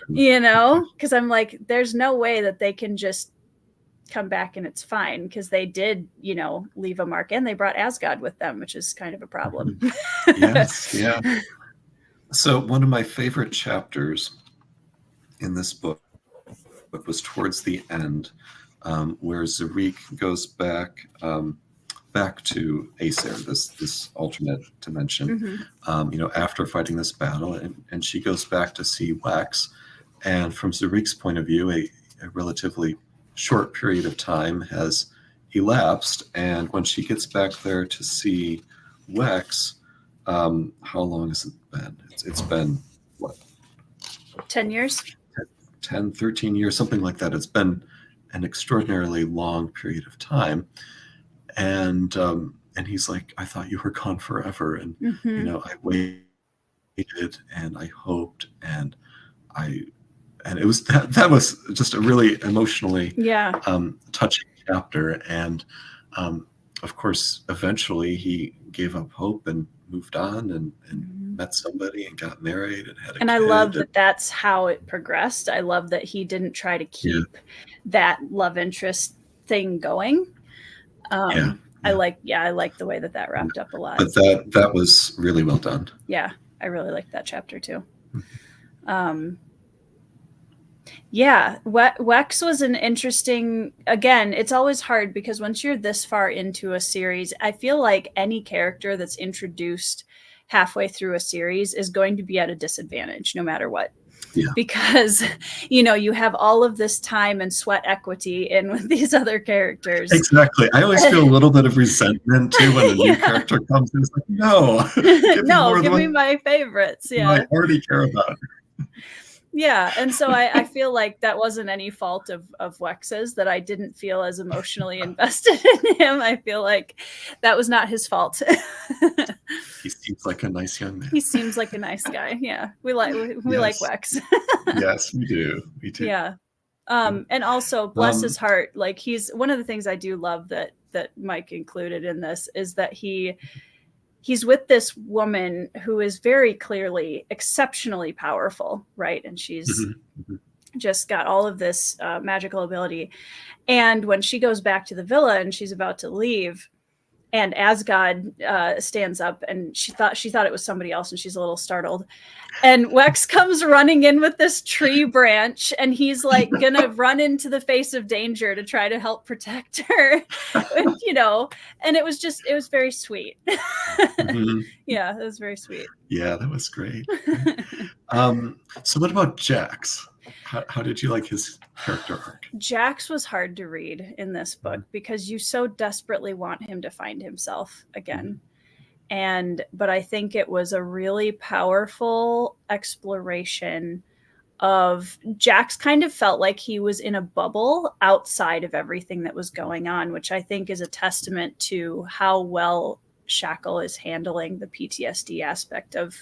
You know, because I'm like, there's no way that they can just come back and it's fine, because they did, you know, leave a mark, and they brought Asgard with them, which is kind of a problem. Yes, yeah. So one of my favorite chapters in this book was towards the end, where Zariq goes back to Acer, this alternate dimension, you know, after fighting this battle, and she goes back to see Wex, and from Zariq's point of view, a relatively short period of time has elapsed, and when she gets back there to see Wex, how long has it been? It's been, what? 10 years? 10, 13 years, something like that. It's been an extraordinarily long period of time. And he's like, I thought you were gone forever. And, you know, I waited and I hoped, and it was that was just a really emotionally touching chapter. And of course, eventually he gave up hope and moved on and met somebody and got married and had a kid. And I love that that's how it progressed. I love that he didn't try to keep that love interest thing going. I like the way that wrapped up a lot. But that was really well done. Yeah, I really liked that chapter too. Yeah, Wex was an interesting, again, it's always hard because once you're this far into a series, I feel like any character that's introduced halfway through a series is going to be at a disadvantage no matter what. Yeah. Because, you know, you have all of this time and sweat equity in with these other characters. Exactly. I always feel a little bit of resentment too when a new character comes in. It's like, no, give me my favorites. Yeah, I already care about. Yeah, and so I feel like that wasn't any fault of Wex's, that I didn't feel as emotionally invested in him. I feel like that was not his fault. He seems like a nice young man. He seems like a nice guy. Yeah, we like Wex. Yes, we do. We do. Yeah, and also bless his heart. Like, he's one of the things I do love that Mike included in this is that he's with this woman who is very clearly exceptionally powerful, right? And she's just got all of this magical ability. And when she goes back to the villa and she's about to leave, and Asgard stands up, and she thought it was somebody else, and she's a little startled. And Wex comes running in with this tree branch, and he's like gonna run into the face of danger to try to help protect her. And, you know, and it was very sweet. Yeah, it was very sweet. Yeah, that was great. So what about Jax? How did you like his character arc? Jax was hard to read in this book because you so desperately want him to find himself again. But I think it was a really powerful exploration of Jax. Kind of felt like he was in a bubble outside of everything that was going on, which I think is a testament to how well Shackle is handling the PTSD aspect of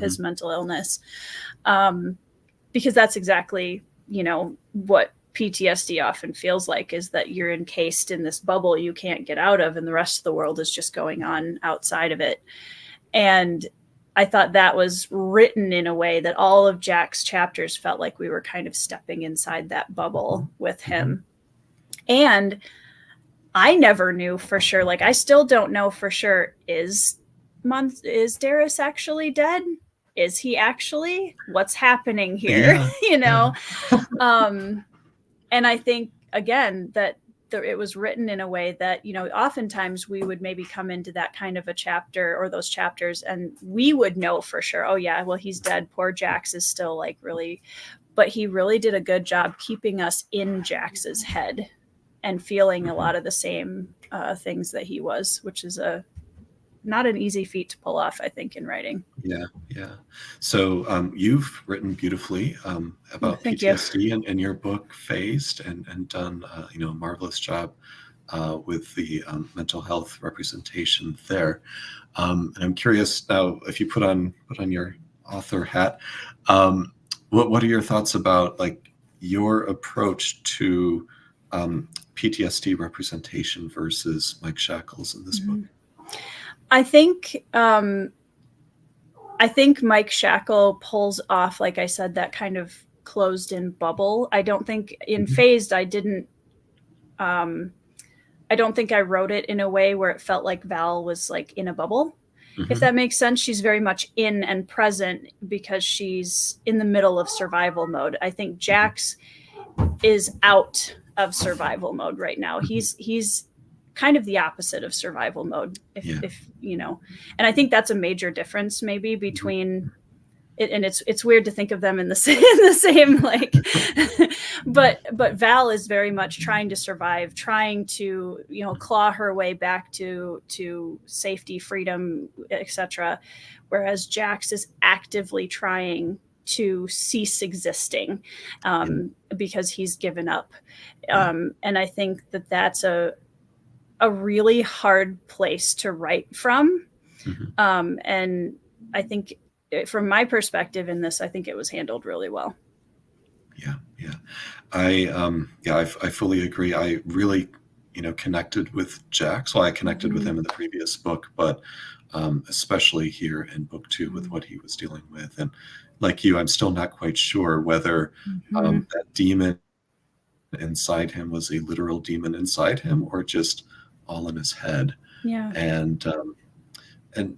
his mental illness. Because that's exactly, you know, what PTSD often feels like, is that you're encased in this bubble you can't get out of, and the rest of the world is just going on outside of it. And I thought that was written in a way that all of Jack's chapters felt like we were kind of stepping inside that bubble with him. And I never knew for sure, like I still don't know for sure, is Darius actually dead? Is he actually? What's happening here? Yeah. You know? And I think, again, that it was written in a way that, you know, oftentimes we would maybe come into that kind of a chapter or those chapters and we would know for sure, oh yeah, well, he's dead. Poor Jax is still like really, but he really did a good job keeping us in Jax's head and feeling a lot of the same things that he was, which is not an easy feat to pull off, I think, in writing. Yeah, yeah. So you've written beautifully about Thank PTSD in your book, Phased, and done you know, a marvelous job with the mental health representation there. And I'm curious now, if you put on your author hat, what are your thoughts about like your approach to PTSD representation versus Mike Shackle's in this book? I think Mike Shackle pulls off, like I said, that kind of closed in bubble. I don't think in Phased, I don't think I wrote it in a way where it felt like Val was like in a bubble. If that makes sense. She's very much in and present because she's in the middle of survival mode. I think Jax is out of survival mode right now. He's kind of the opposite of survival mode, if you know. And I think that's a major difference maybe between it, and it's weird to think of them in the same like but Val is very much trying to survive, trying to, you know, claw her way back to safety, freedom, etc., whereas Jax is actively trying to cease existing because he's given up. And I think that that's a really hard place to write from. And I think from my perspective in this, I think it was handled really well. Yeah. I fully agree. I really, you know, connected with Jax. Well, I connected with him in the previous book, but especially here in book 2 with what he was dealing with. And like you, I'm still not quite sure whether that demon inside him was a literal demon inside him or just all in his head. Yeah. And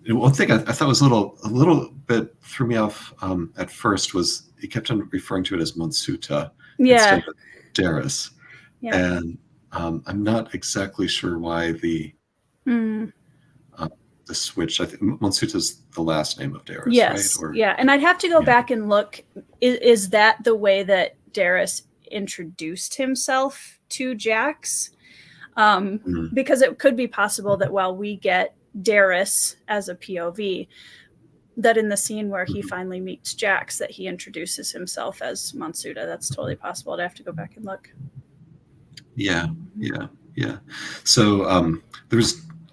one thing I thought was a little bit threw me off at first was he kept on referring to it as Monsuda instead of Darius. Yeah. And I'm not exactly sure why the switch. I think Monsuda is the last name of Darius, yes, right? Yeah, and I'd have to go back and look. Is that the way that Darius introduced himself to Jax? Because it could be possible that while we get Darius as a POV, that in the scene where he finally meets Jax, that he introduces himself as Monsuda. That's totally possible. I'd have to go back and look. Yeah. So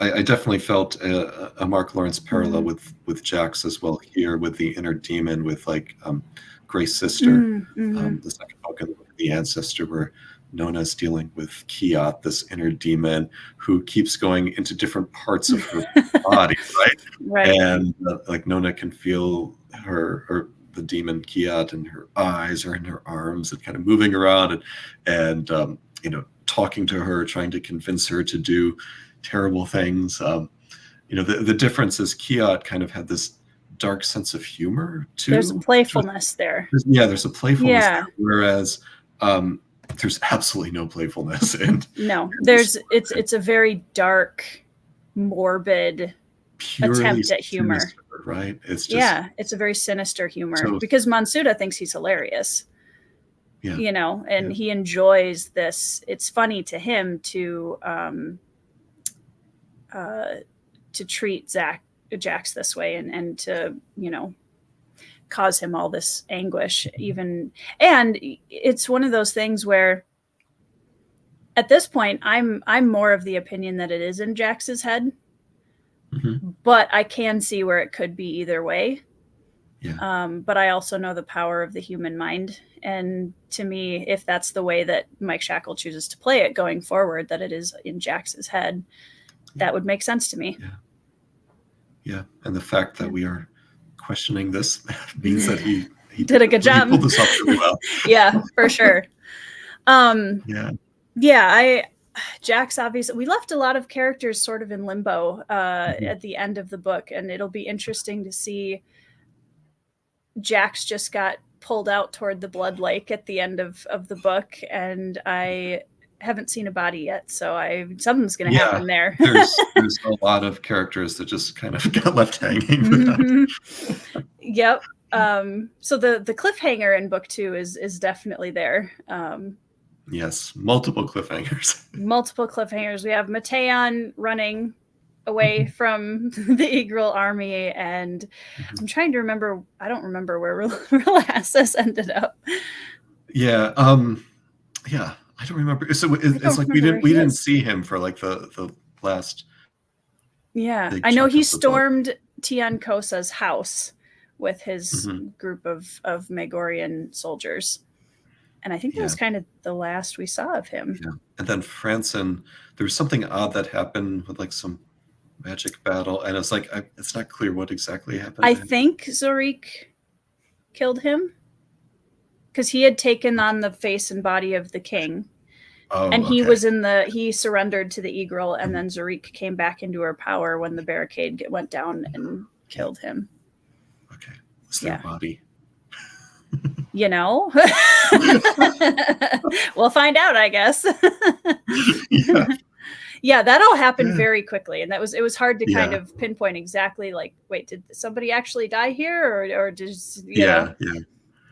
I definitely felt a Mark Lawrence parallel with Jax as well here, with the inner demon, with like Gray's sister, the second book, and the ancestor, where Nona's dealing with Kiat, this inner demon who keeps going into different parts of her body, right? And like Nona can feel her, or the demon Kiat, in her eyes or in her arms, and kind of moving around and you know, talking to her, trying to convince her to do terrible things. You know, the difference is Kiat kind of had this dark sense of humor too. There's a playfulness there. There's a playfulness there, whereas there's absolutely no playfulness. And it's a very dark, morbid attempt at humor, sinister, right? It's just, it's a very sinister humor, because Monsuda thinks he's hilarious. You know, and he enjoys this. It's funny to him to treat Jax this way and to, you know, cause him all this anguish even. And it's one of those things where at this point I'm more of the opinion that it is in Jax's head, but I can see where it could be either way. But I also know the power of the human mind. And to me, if that's the way that Mike Shackle chooses to play it going forward, that it is in Jax's head, that would make sense to me. Yeah. And the fact that we are questioning this means that he did a good job. He pulled this off really well. Yeah, for sure. Jax, obviously, we left a lot of characters sort of in limbo at the end of the book, and it'll be interesting to see. Jax just got pulled out toward the blood lake at the end of the book, and I haven't seen a body yet, so something's going to happen there. there's a lot of characters that just kind of got left hanging with that. Yep. So the cliffhanger in book 2 is definitely there. Yes, multiple cliffhangers. Multiple cliffhangers. We have Mateon running away from the Eagle army, and I'm trying to remember. I don't remember where Relassus ended up. Yeah, yeah, I don't remember. So it's like we didn't see him for like the last. Yeah, I know he stormed Tian Kosa's house with his group of Megorian soldiers. And I think that was kind of the last we saw of him. Yeah. And then Franson, there was something odd that happened with like some magic battle. And it's like, it's not clear what exactly happened. I think Zariq killed him because he had taken on the face and body of the king. Oh, and he was he surrendered to the Eagle, and then Zariq came back into her power when the barricade went down and killed him. Okay. It's their body. You know, we'll find out, I guess. Yeah, that all happened very quickly, and it was hard to kind of pinpoint exactly. Like, wait, did somebody actually die here, or just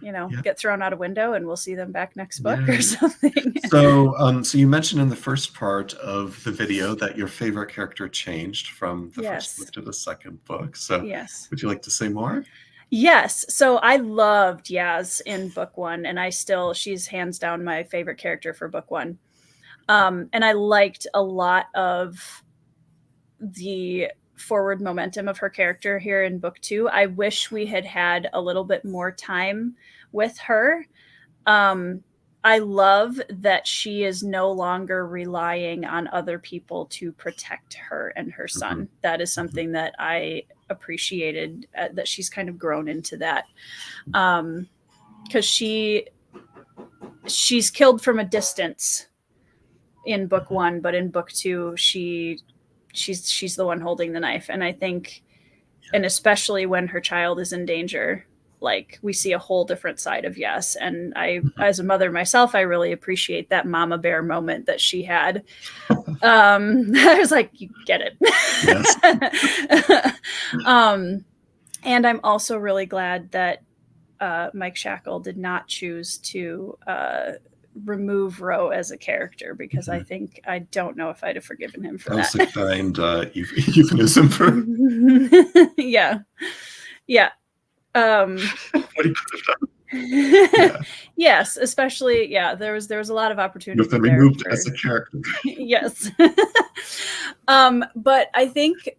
you know, get thrown out a window, and we'll see them back next book or something. So, so you mentioned in the first part of the video that your favorite character changed from the first book to the second book. So, would you like to say more? Yes. So I loved Yaz in book 1, and she's hands down my favorite character for book 1. And I liked a lot of the forward momentum of her character here in book 2. I wish we had had a little bit more time with her. I love that she is no longer relying on other people to protect her and her son. That is something that I appreciated, that she's kind of grown into that. Because she's killed from a distance in book 1, but in book 2, she's the one holding the knife. And I think, and especially when her child is in danger, like, we see a whole different side of Yes. And I, as a mother myself, I really appreciate that mama bear moment that she had. I was like, you get it. Yes. And I'm also really glad that Mike Shackle did not choose to remove Ro as a character, because I don't know if I'd have forgiven him for that. That was a kind euphemism for. Yeah. What he could have done. Yes, especially there was a lot of opportunity. You've been removed as a character. Yes. But I think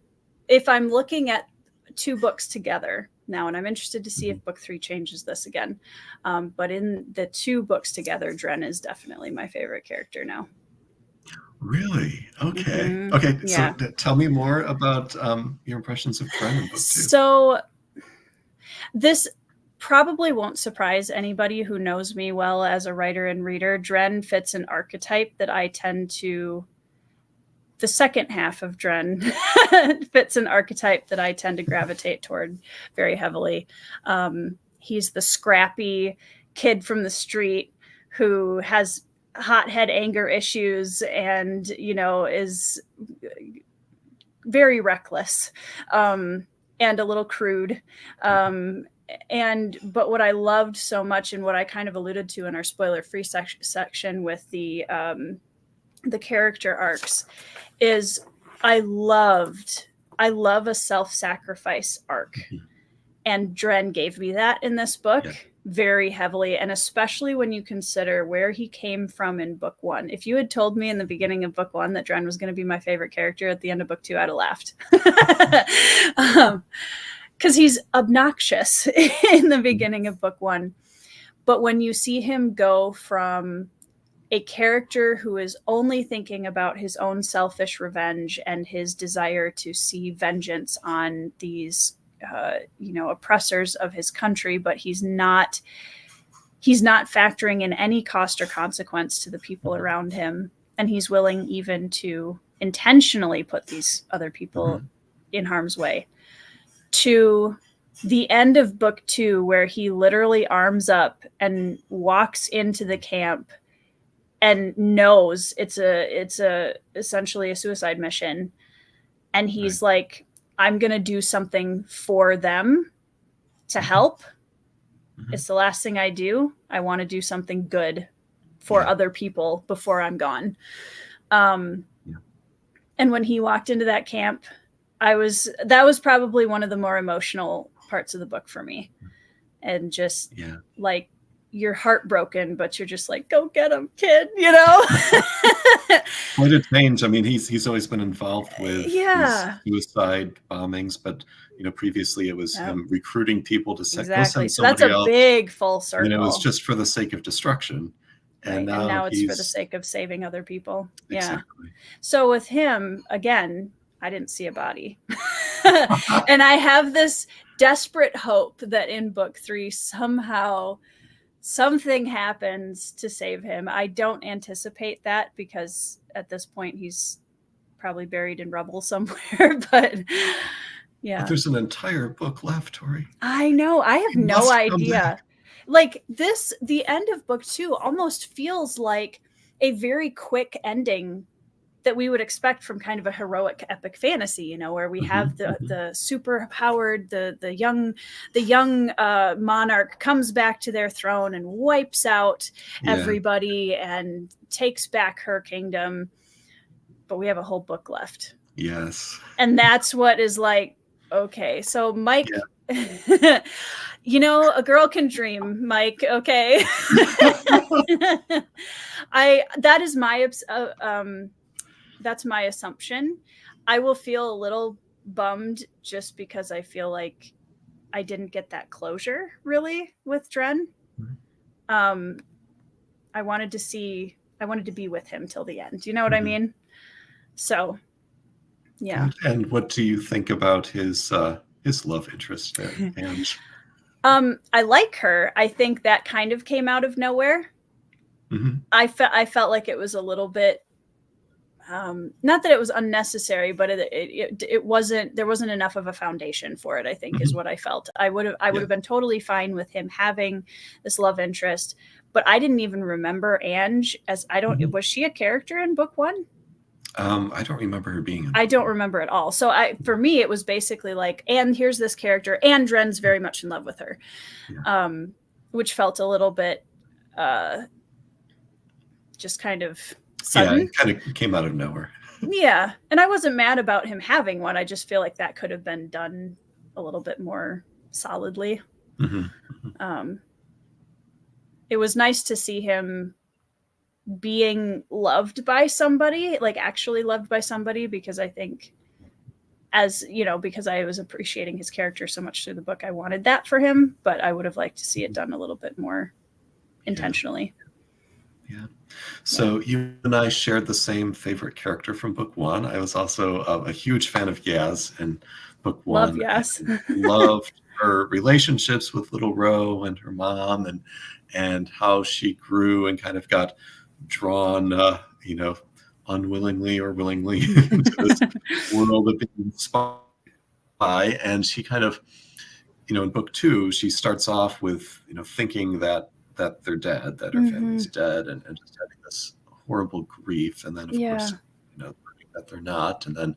if I'm looking at 2 books together now, and I'm interested to see if book 3 changes this again, but in the 2 books together, Dren is definitely my favorite character now. Really? Okay. Okay. So tell me more about your impressions of Dren in book 2. So this probably won't surprise anybody who knows me well as a writer and reader. Dren fits an archetype that I tend to. The second half of Dren fits an archetype that I tend to gravitate toward very heavily. He's the scrappy kid from the street who has hothead anger issues and, is very reckless and a little crude. But what I loved so much, and what I kind of alluded to in our spoiler-free section with the character arcs, is I love a self-sacrifice arc. And Dren gave me that in this book very heavily, and especially when you consider where he came from in book 1. If you had told me in the beginning of book 1 that Dren was going to be my favorite character at the end of book 2, I'd have laughed. Because he's obnoxious in the beginning of book 1. But when you see him go from a character who is only thinking about his own selfish revenge and his desire to see vengeance on these, oppressors of his country, but he's not factoring in any cost or consequence to the people around him. And he's willing even to intentionally put these other people in harm's way, to the end of book 2, where he literally arms up and walks into the camp and knows it's essentially a suicide mission. And he's like, I'm going to do something for them to help. It's the last thing I do. I want to do something good for other people before I'm gone. And when he walked into that camp, that was probably one of the more emotional parts of the book for me. And just like, you're heartbroken, but you're just like, go get him, kid, you know? Quite a change. I mean, he's always been involved with these suicide bombings, but previously it was him recruiting people to go send somebody so that's a else. big full circle. It was just for the sake of destruction. And now it's for the sake of saving other people. Exactly. So with him, again, I didn't see a body. And I have this desperate hope that in book 3, somehow something happens to save him. I don't anticipate that, because at this point he's probably buried in rubble somewhere. But but there's an entire book left, Tori. I know. I have no idea. Like the end of book 2 almost feels like a very quick ending that we would expect from kind of a heroic epic fantasy, where we have the super powered, the young monarch comes back to their throne and wipes out everybody and takes back her kingdom. But we have a whole book left. Yes. And that's what is like, okay, so Mike, a girl can dream, Mike. Okay. That is that's my assumption. I will feel a little bummed just because I feel like I didn't get that closure really with Dren. I wanted to be with him till the end. You know what I mean? So, yeah. And what do you think about his love interest there? I like her. I think that kind of came out of nowhere. I felt like it was a little bit, not that it was unnecessary, but it wasn't, there wasn't enough of a foundation for it, I think is what I felt. I would have been totally fine with him having this love interest, but I didn't even remember Ange as, was she a character in book 1? I don't remember her being. I don't remember at all. So for me, it was basically like, and here's this character, and Dren's very much in love with her, which felt a little bit just kind of sudden. Yeah, it kind of came out of nowhere. Yeah, and I wasn't mad about him having one. I just feel like that could have been done a little bit more solidly. It was nice to see him being loved by somebody, like actually loved by somebody, because I think because I was appreciating his character so much through the book, I wanted that for him, but I would have liked to see it done a little bit more intentionally. Yeah. So you and I shared the same favorite character from book 1. I was also a huge fan of Yaz in book 1. Love Yaz. Loved her relationships with little Ro and her mom, and how she grew and kind of got drawn, unwillingly or willingly into this world of being spy. And she kind of, in book 2, she starts off with, thinking that they're dead, that her family's dead, and just having this horrible grief. And then, of course, that they're not. And then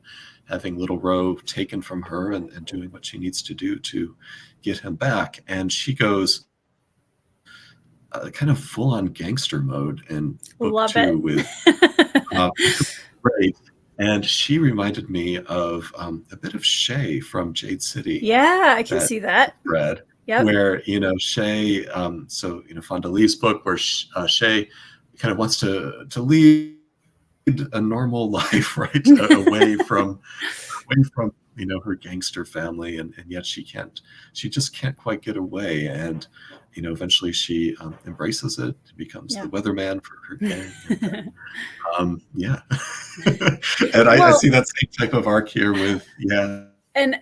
having little Ro taken from her and doing what she needs to do to get him back. And she goes kind of full-on gangster mode in book 2 with great. And she reminded me of a bit of Shay from Jade City. Yeah, I can see that. Read. Yep. Where, Shay, Fonda Lee's book, where Shay kind of wants to lead a normal life, right? away from her gangster family, and yet she just can't quite get away. And, eventually she embraces it, becomes the weatherman for her gang. And I see that same type of arc here with, And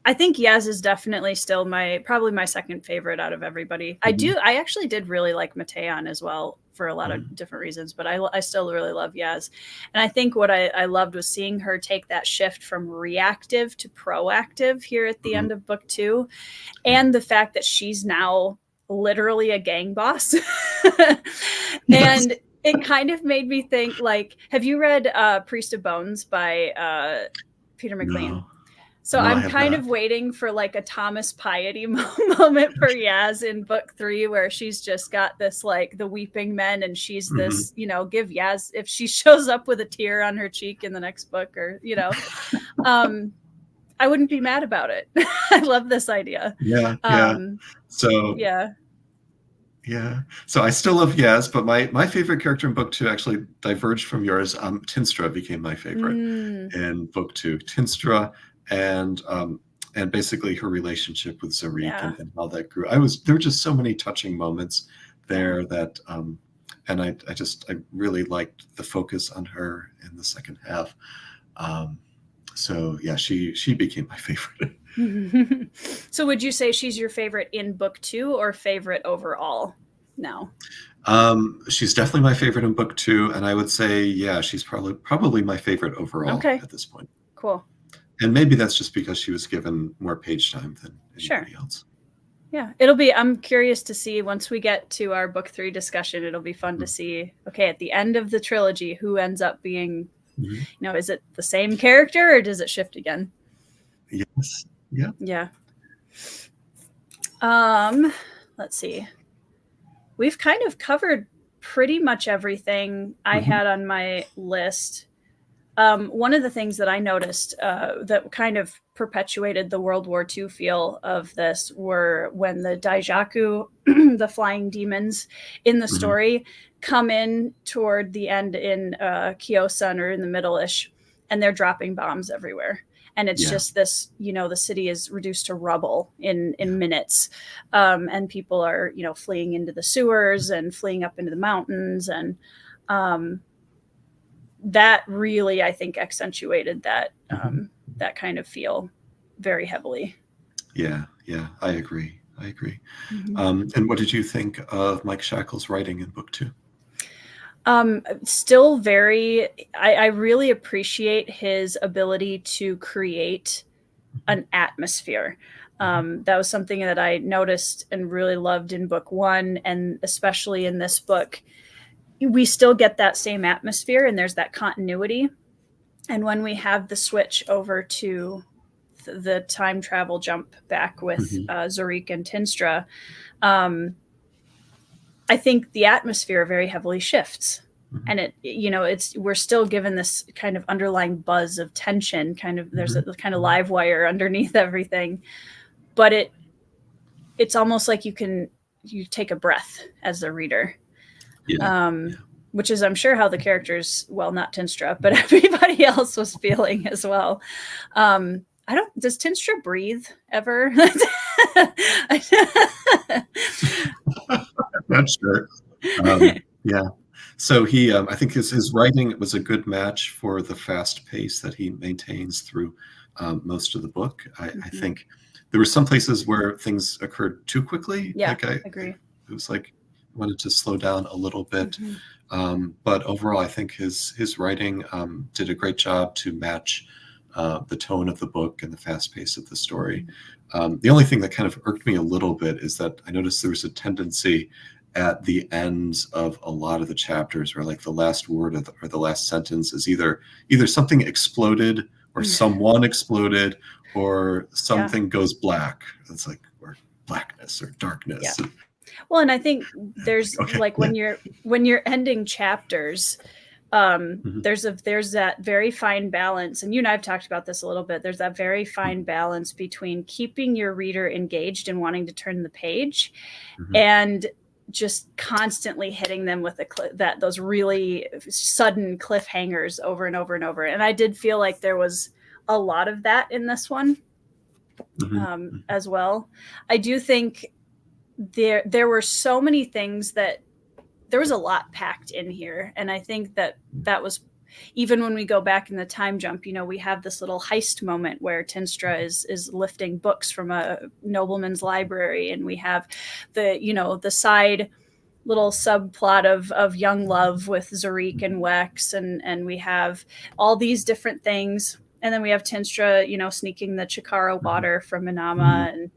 I think Yaz is definitely still probably my second favorite out of everybody. I actually did really like Mateon as well for a lot of different reasons, but I still really love Yaz. And I think what I loved was seeing her take that shift from reactive to proactive here at the end of book 2. And the fact that she's now literally a gang boss. And it kind of made me think, like, have you read Priest of Bones by Peter McLean? No. So No, I I'm have kind not. of waiting for like a Thomas Piety moment for Yaz in book 3, where she's just got this like the weeping men, and she's this, you know, give Yaz, if she shows up with a tear on her cheek in the next book, or, you know, I wouldn't be mad about it. I love this idea. Yeah. So Yeah. So I still love Yaz, but my favorite character in book 2 actually diverged from yours. Tinstra became my favorite in book 2. Tinstra and basically her relationship with Sarik and how that grew. There were just so many touching moments there that and I really liked the focus on her in the second half. So yeah, she became my favorite. So would you say she's your favorite in book 2 or favorite overall now? She's definitely my favorite in book 2, and I would say, yeah, she's probably my favorite overall at this point. Cool. And maybe that's just because she was given more page time than anybody else. Yeah, I'm curious to see, once we get to our book 3 discussion, it'll be fun to see, okay, at the end of the trilogy, who ends up being, you know, is it the same character or does it shift again? Yes. Yeah. Let's see. We've kind of covered pretty much everything I had on my list. One of the things that I noticed that kind of perpetuated the World War II feel of this were when the Daijaku, the flying demons in the story, come in toward the end in Kyosan, or in the middle-ish, and they're dropping bombs everywhere. And it's just this, you know, the city is reduced to rubble in minutes. And people are, you know, fleeing into the sewers and fleeing up into the mountains. And that really, I think, accentuated that that kind of feel very heavily. Yeah, I agree. And what did you think of Mike Shackle's writing in book 2? Still very, I really appreciate his ability to create an atmosphere. That was something that I noticed and really loved in book 1, and especially in this book. We still get that same atmosphere, and there's that continuity. And when we have the switch over to the time travel jump back with Zariq and Tinstra, I think the atmosphere very heavily shifts. And it, you know, we're still given this kind of underlying buzz of tension, kind of, there's a kind of live wire underneath everything, but it's almost like you take a breath as a reader. Which is, I'm sure, how the characters, well, not Tinstra, but everybody else was feeling as well. Does Tinstra breathe ever? I'm not sure. Yeah. So I think his writing was a good match for the fast pace that he maintains through most of the book. I think there were some places where things occurred too quickly. Yeah, I agree. It was like I wanted to slow down a little bit. But overall, I think his writing did a great job to match the tone of the book and the fast pace of the story. The only thing that kind of irked me a little bit is that I noticed there was a tendency at the ends of a lot of the chapters where, like, the last word or the last sentence is either something exploded or someone exploded or something goes black. It's like, or blackness or darkness. Yeah. Well, and I think there's when you're ending chapters, there's that very fine balance, and you and I have talked about this a little bit. There's that very fine balance between keeping your reader engaged and wanting to turn the page, and just constantly hitting them with those really sudden cliffhangers over and over and over. And I did feel like there was a lot of that in this one as well. I do think there were so many things that there was a lot packed in here. And I think that was, even when we go back in the time jump, you know, we have this little heist moment where Tinstra is lifting books from a nobleman's library. And we have the side little subplot of young love with Zariq and Wex. And we have all these different things. And then we have Tinstra, you know, sneaking the Chikara water from Manama.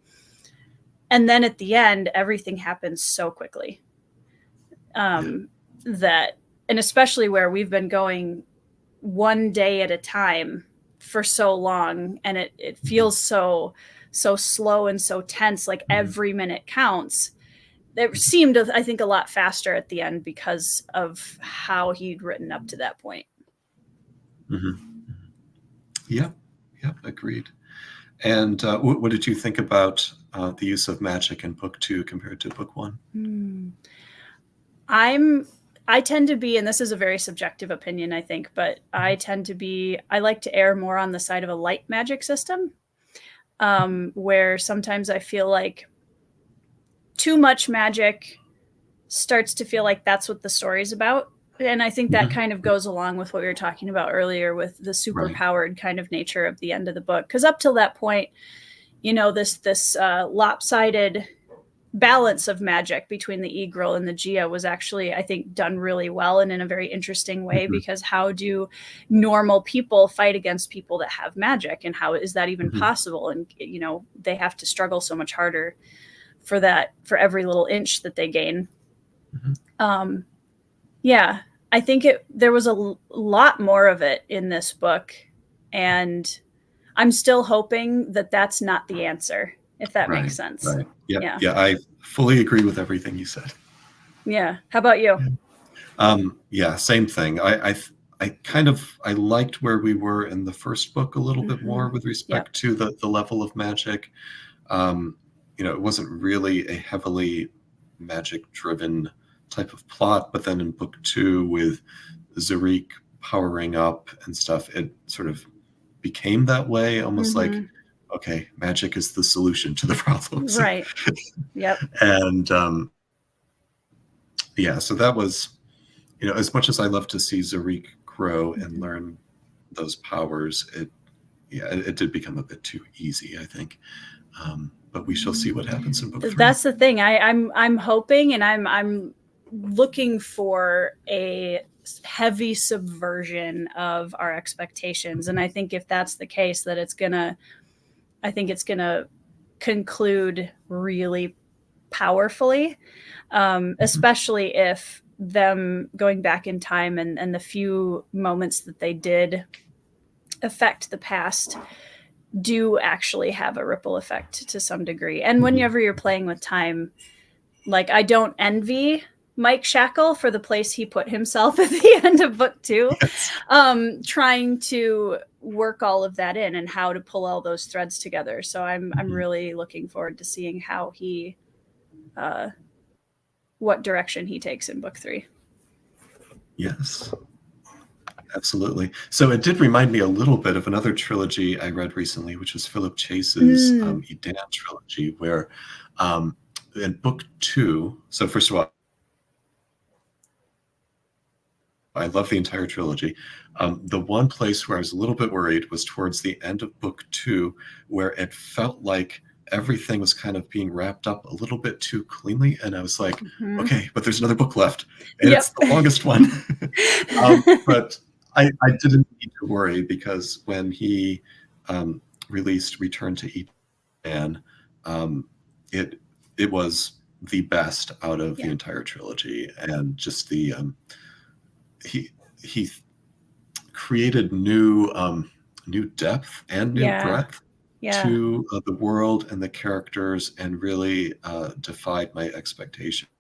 And then at the end, everything happens so quickly that and especially where we've been going one day at a time for so long, and it feels so slow and so tense, like every minute counts. It seemed, I think, a lot faster at the end because of how he'd written up to that point. Yeah, agreed. And what did you think about the use of magic in book 2 compared to book 1? I tend to be, and this is a very subjective opinion, I think, but I like to err more on the side of a light magic system, where sometimes I feel like too much magic starts to feel like that's what the story's about. And I think that kind of goes along with what we were talking about earlier with the super powered kind of nature of the end of the book. Because up till that point, this lopsided balance of magic between the Egrill and the Gia was actually, I think, done really well and in a very interesting way, because how do normal people fight against people that have magic, and how is that even possible? And they have to struggle so much harder for every little inch that they gain. I think there was a lot more of it in this book, and I'm still hoping that that's not the answer, if that makes sense. Right. Yeah, I fully agree with everything you said. Yeah. How about you? Same thing. I liked where we were in the first book a little bit more with respect to the level of magic. It wasn't really a heavily magic driven type of plot, but then in book 2 with Zariq powering up and stuff, it sort of became that way, almost like, okay, magic is the solution to the problems. Right. Yep. And so that was, as much as I love to see Zariq grow and learn those powers, it did become a bit too easy, I think. But we shall see what happens in book 3. That's the thing. I'm hoping, and I'm looking for a heavy subversion of our expectations. And I think if that's the case, that it's gonna conclude really powerfully, especially if them going back in time and the few moments that they did affect the past do actually have a ripple effect to some degree. And whenever you're playing with time, like, I don't envy Mike Shackle for the place he put himself at the end of book 2, trying to work all of that in and how to pull all those threads together. So I'm really looking forward to seeing how he, what direction he takes in book 3. Yes, absolutely. So it did remind me a little bit of another trilogy I read recently, which was Philip Chase's Edan trilogy, where in book 2, so first of all, I love the entire trilogy. The one place where I was a little bit worried was towards the end of book 2, where it felt like everything was kind of being wrapped up a little bit too cleanly. And I was like, okay, but there's another book left. And it's the longest one. But I didn't need to worry, because when he released Return to Edan, it was the best out of the entire trilogy. And just the he created new depth and new breadth to the world and the characters, and really defied my expectations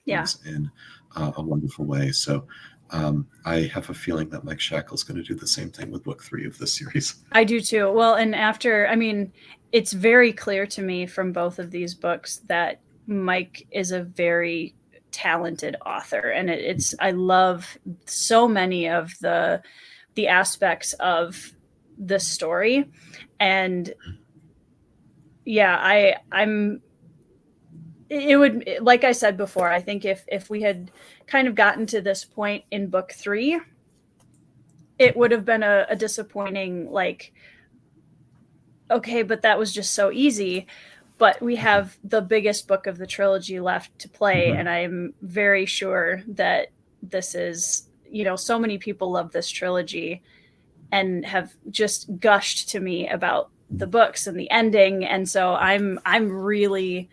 in a wonderful way. So I have a feeling that Mike Shackle is going to do the same thing with book 3 of this series. I do too. Well, and it's very clear to me from both of these books that Mike is a very talented author, and I love so many of the aspects of the story. And it would, like I said before, I think if we had kind of gotten to this point in book 3, it would have been a disappointing, like, okay, but that was just so easy. But we have the biggest book of the trilogy left to play. And I'm very sure that this is, so many people love this trilogy and have just gushed to me about the books and the ending. And so I'm really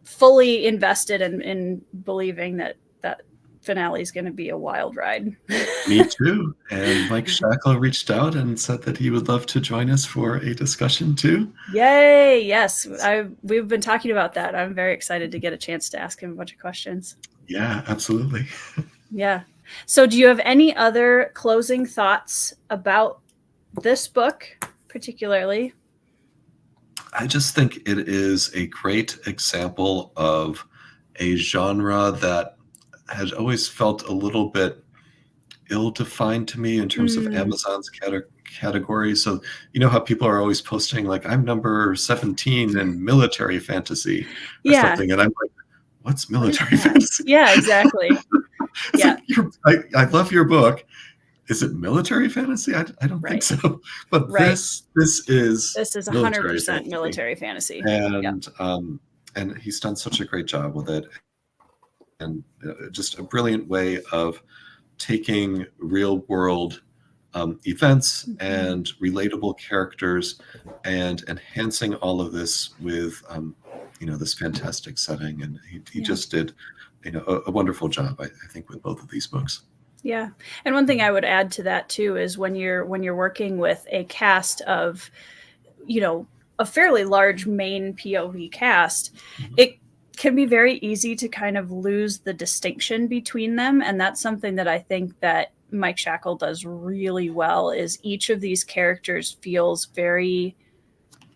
fully invested in believing that finale is going to be a wild ride. Me too. And Mike Shackle reached out and said that he would love to join us for a discussion too. Yay! Yes, we've been talking about that. I'm very excited to get a chance to ask him a bunch of questions. Yeah, absolutely. Yeah. So do you have any other closing thoughts about this book particularly? I just think it is a great example of a genre that had always felt a little bit ill-defined to me in terms of Amazon's category. So you know how people are always posting like, I'm number 17 in military fantasy or something, and I'm like, what's military fantasy? Yeah, exactly. Yeah, like, I love your book. Is it military fantasy? I don't think so. But this is 100% military fantasy. And he's done such a great job with it, and just a brilliant way of taking real world events and relatable characters and enhancing all of this with this fantastic setting. And he just did a wonderful job, I think, with both of these books. Yeah. And one thing I would add to that too is when you're working with a cast of, a fairly large main POV cast, it can be very easy to kind of lose the distinction between them. And that's something that I think that Mike Shackle does really well, is each of these characters feels very,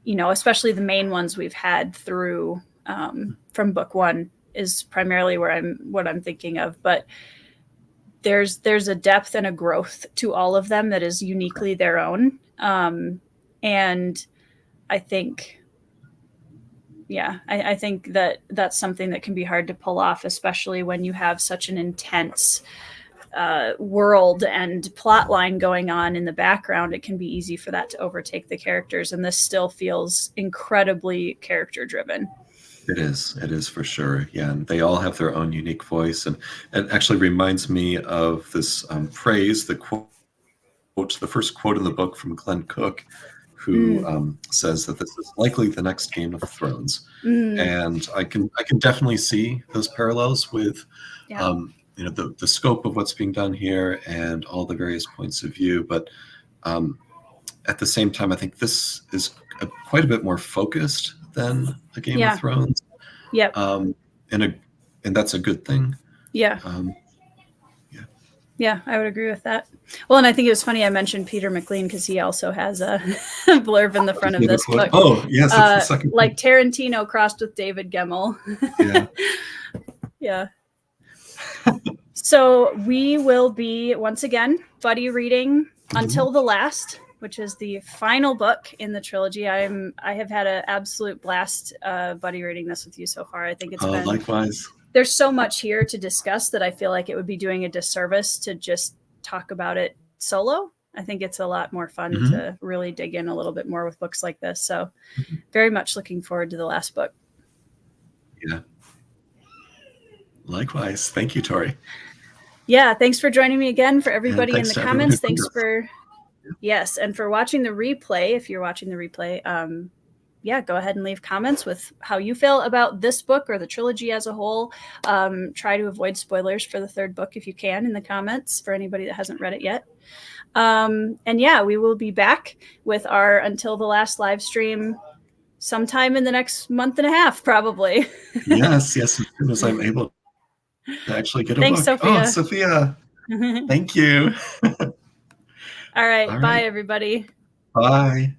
especially the main ones we've had through from book one is primarily what I'm thinking of. But there's a depth and a growth to all of them that is uniquely their own. And I think, I think that that's something that can be hard to pull off, especially when you have such an intense world and plot line going on in the background. It can be easy for that to overtake the characters. And this still feels incredibly character driven. It is for sure. Yeah, and they all have their own unique voice, and it actually reminds me of this praise, the first quote in the book from Glenn Cook, who says that this is likely the next Game of Thrones, and I can definitely see those parallels with the scope of what's being done here and all the various points of view. But at the same time, I think this is quite a bit more focused than a Game of Thrones. Yeah. And that's a good thing. Yeah. Yeah, I would agree with that. Well, and I think it was funny I mentioned Peter McLean because he also has a blurb in the front of this book. Oh, yes, it's the second like Tarantino crossed with David Gemmell. Yeah. So we will be once again buddy reading Until the Last, which is the final book in the trilogy. I have had an absolute blast buddy reading this with you so far. I think it's been likewise. There's so much here to discuss that I feel like it would be doing a disservice to just talk about it solo. I think it's a lot more fun to really dig in a little bit more with books like this. So very much looking forward to the last book. Yeah. Likewise. Thank you, Tori. Yeah. Thanks for joining me again. For everybody in the comments, thanks for... Yes, and for watching the replay, if you're watching the replay, go ahead and leave comments with how you feel about this book or the trilogy as a whole. Try to avoid spoilers for the third book if you can in the comments for anybody that hasn't read it yet. We will be back with our Until the Last live stream sometime in the next month and a half, probably. Yes, as soon as I'm able to actually get a Thanks, book. Sophia. Oh, Sophia. Thank you. All right. Bye, everybody. Bye.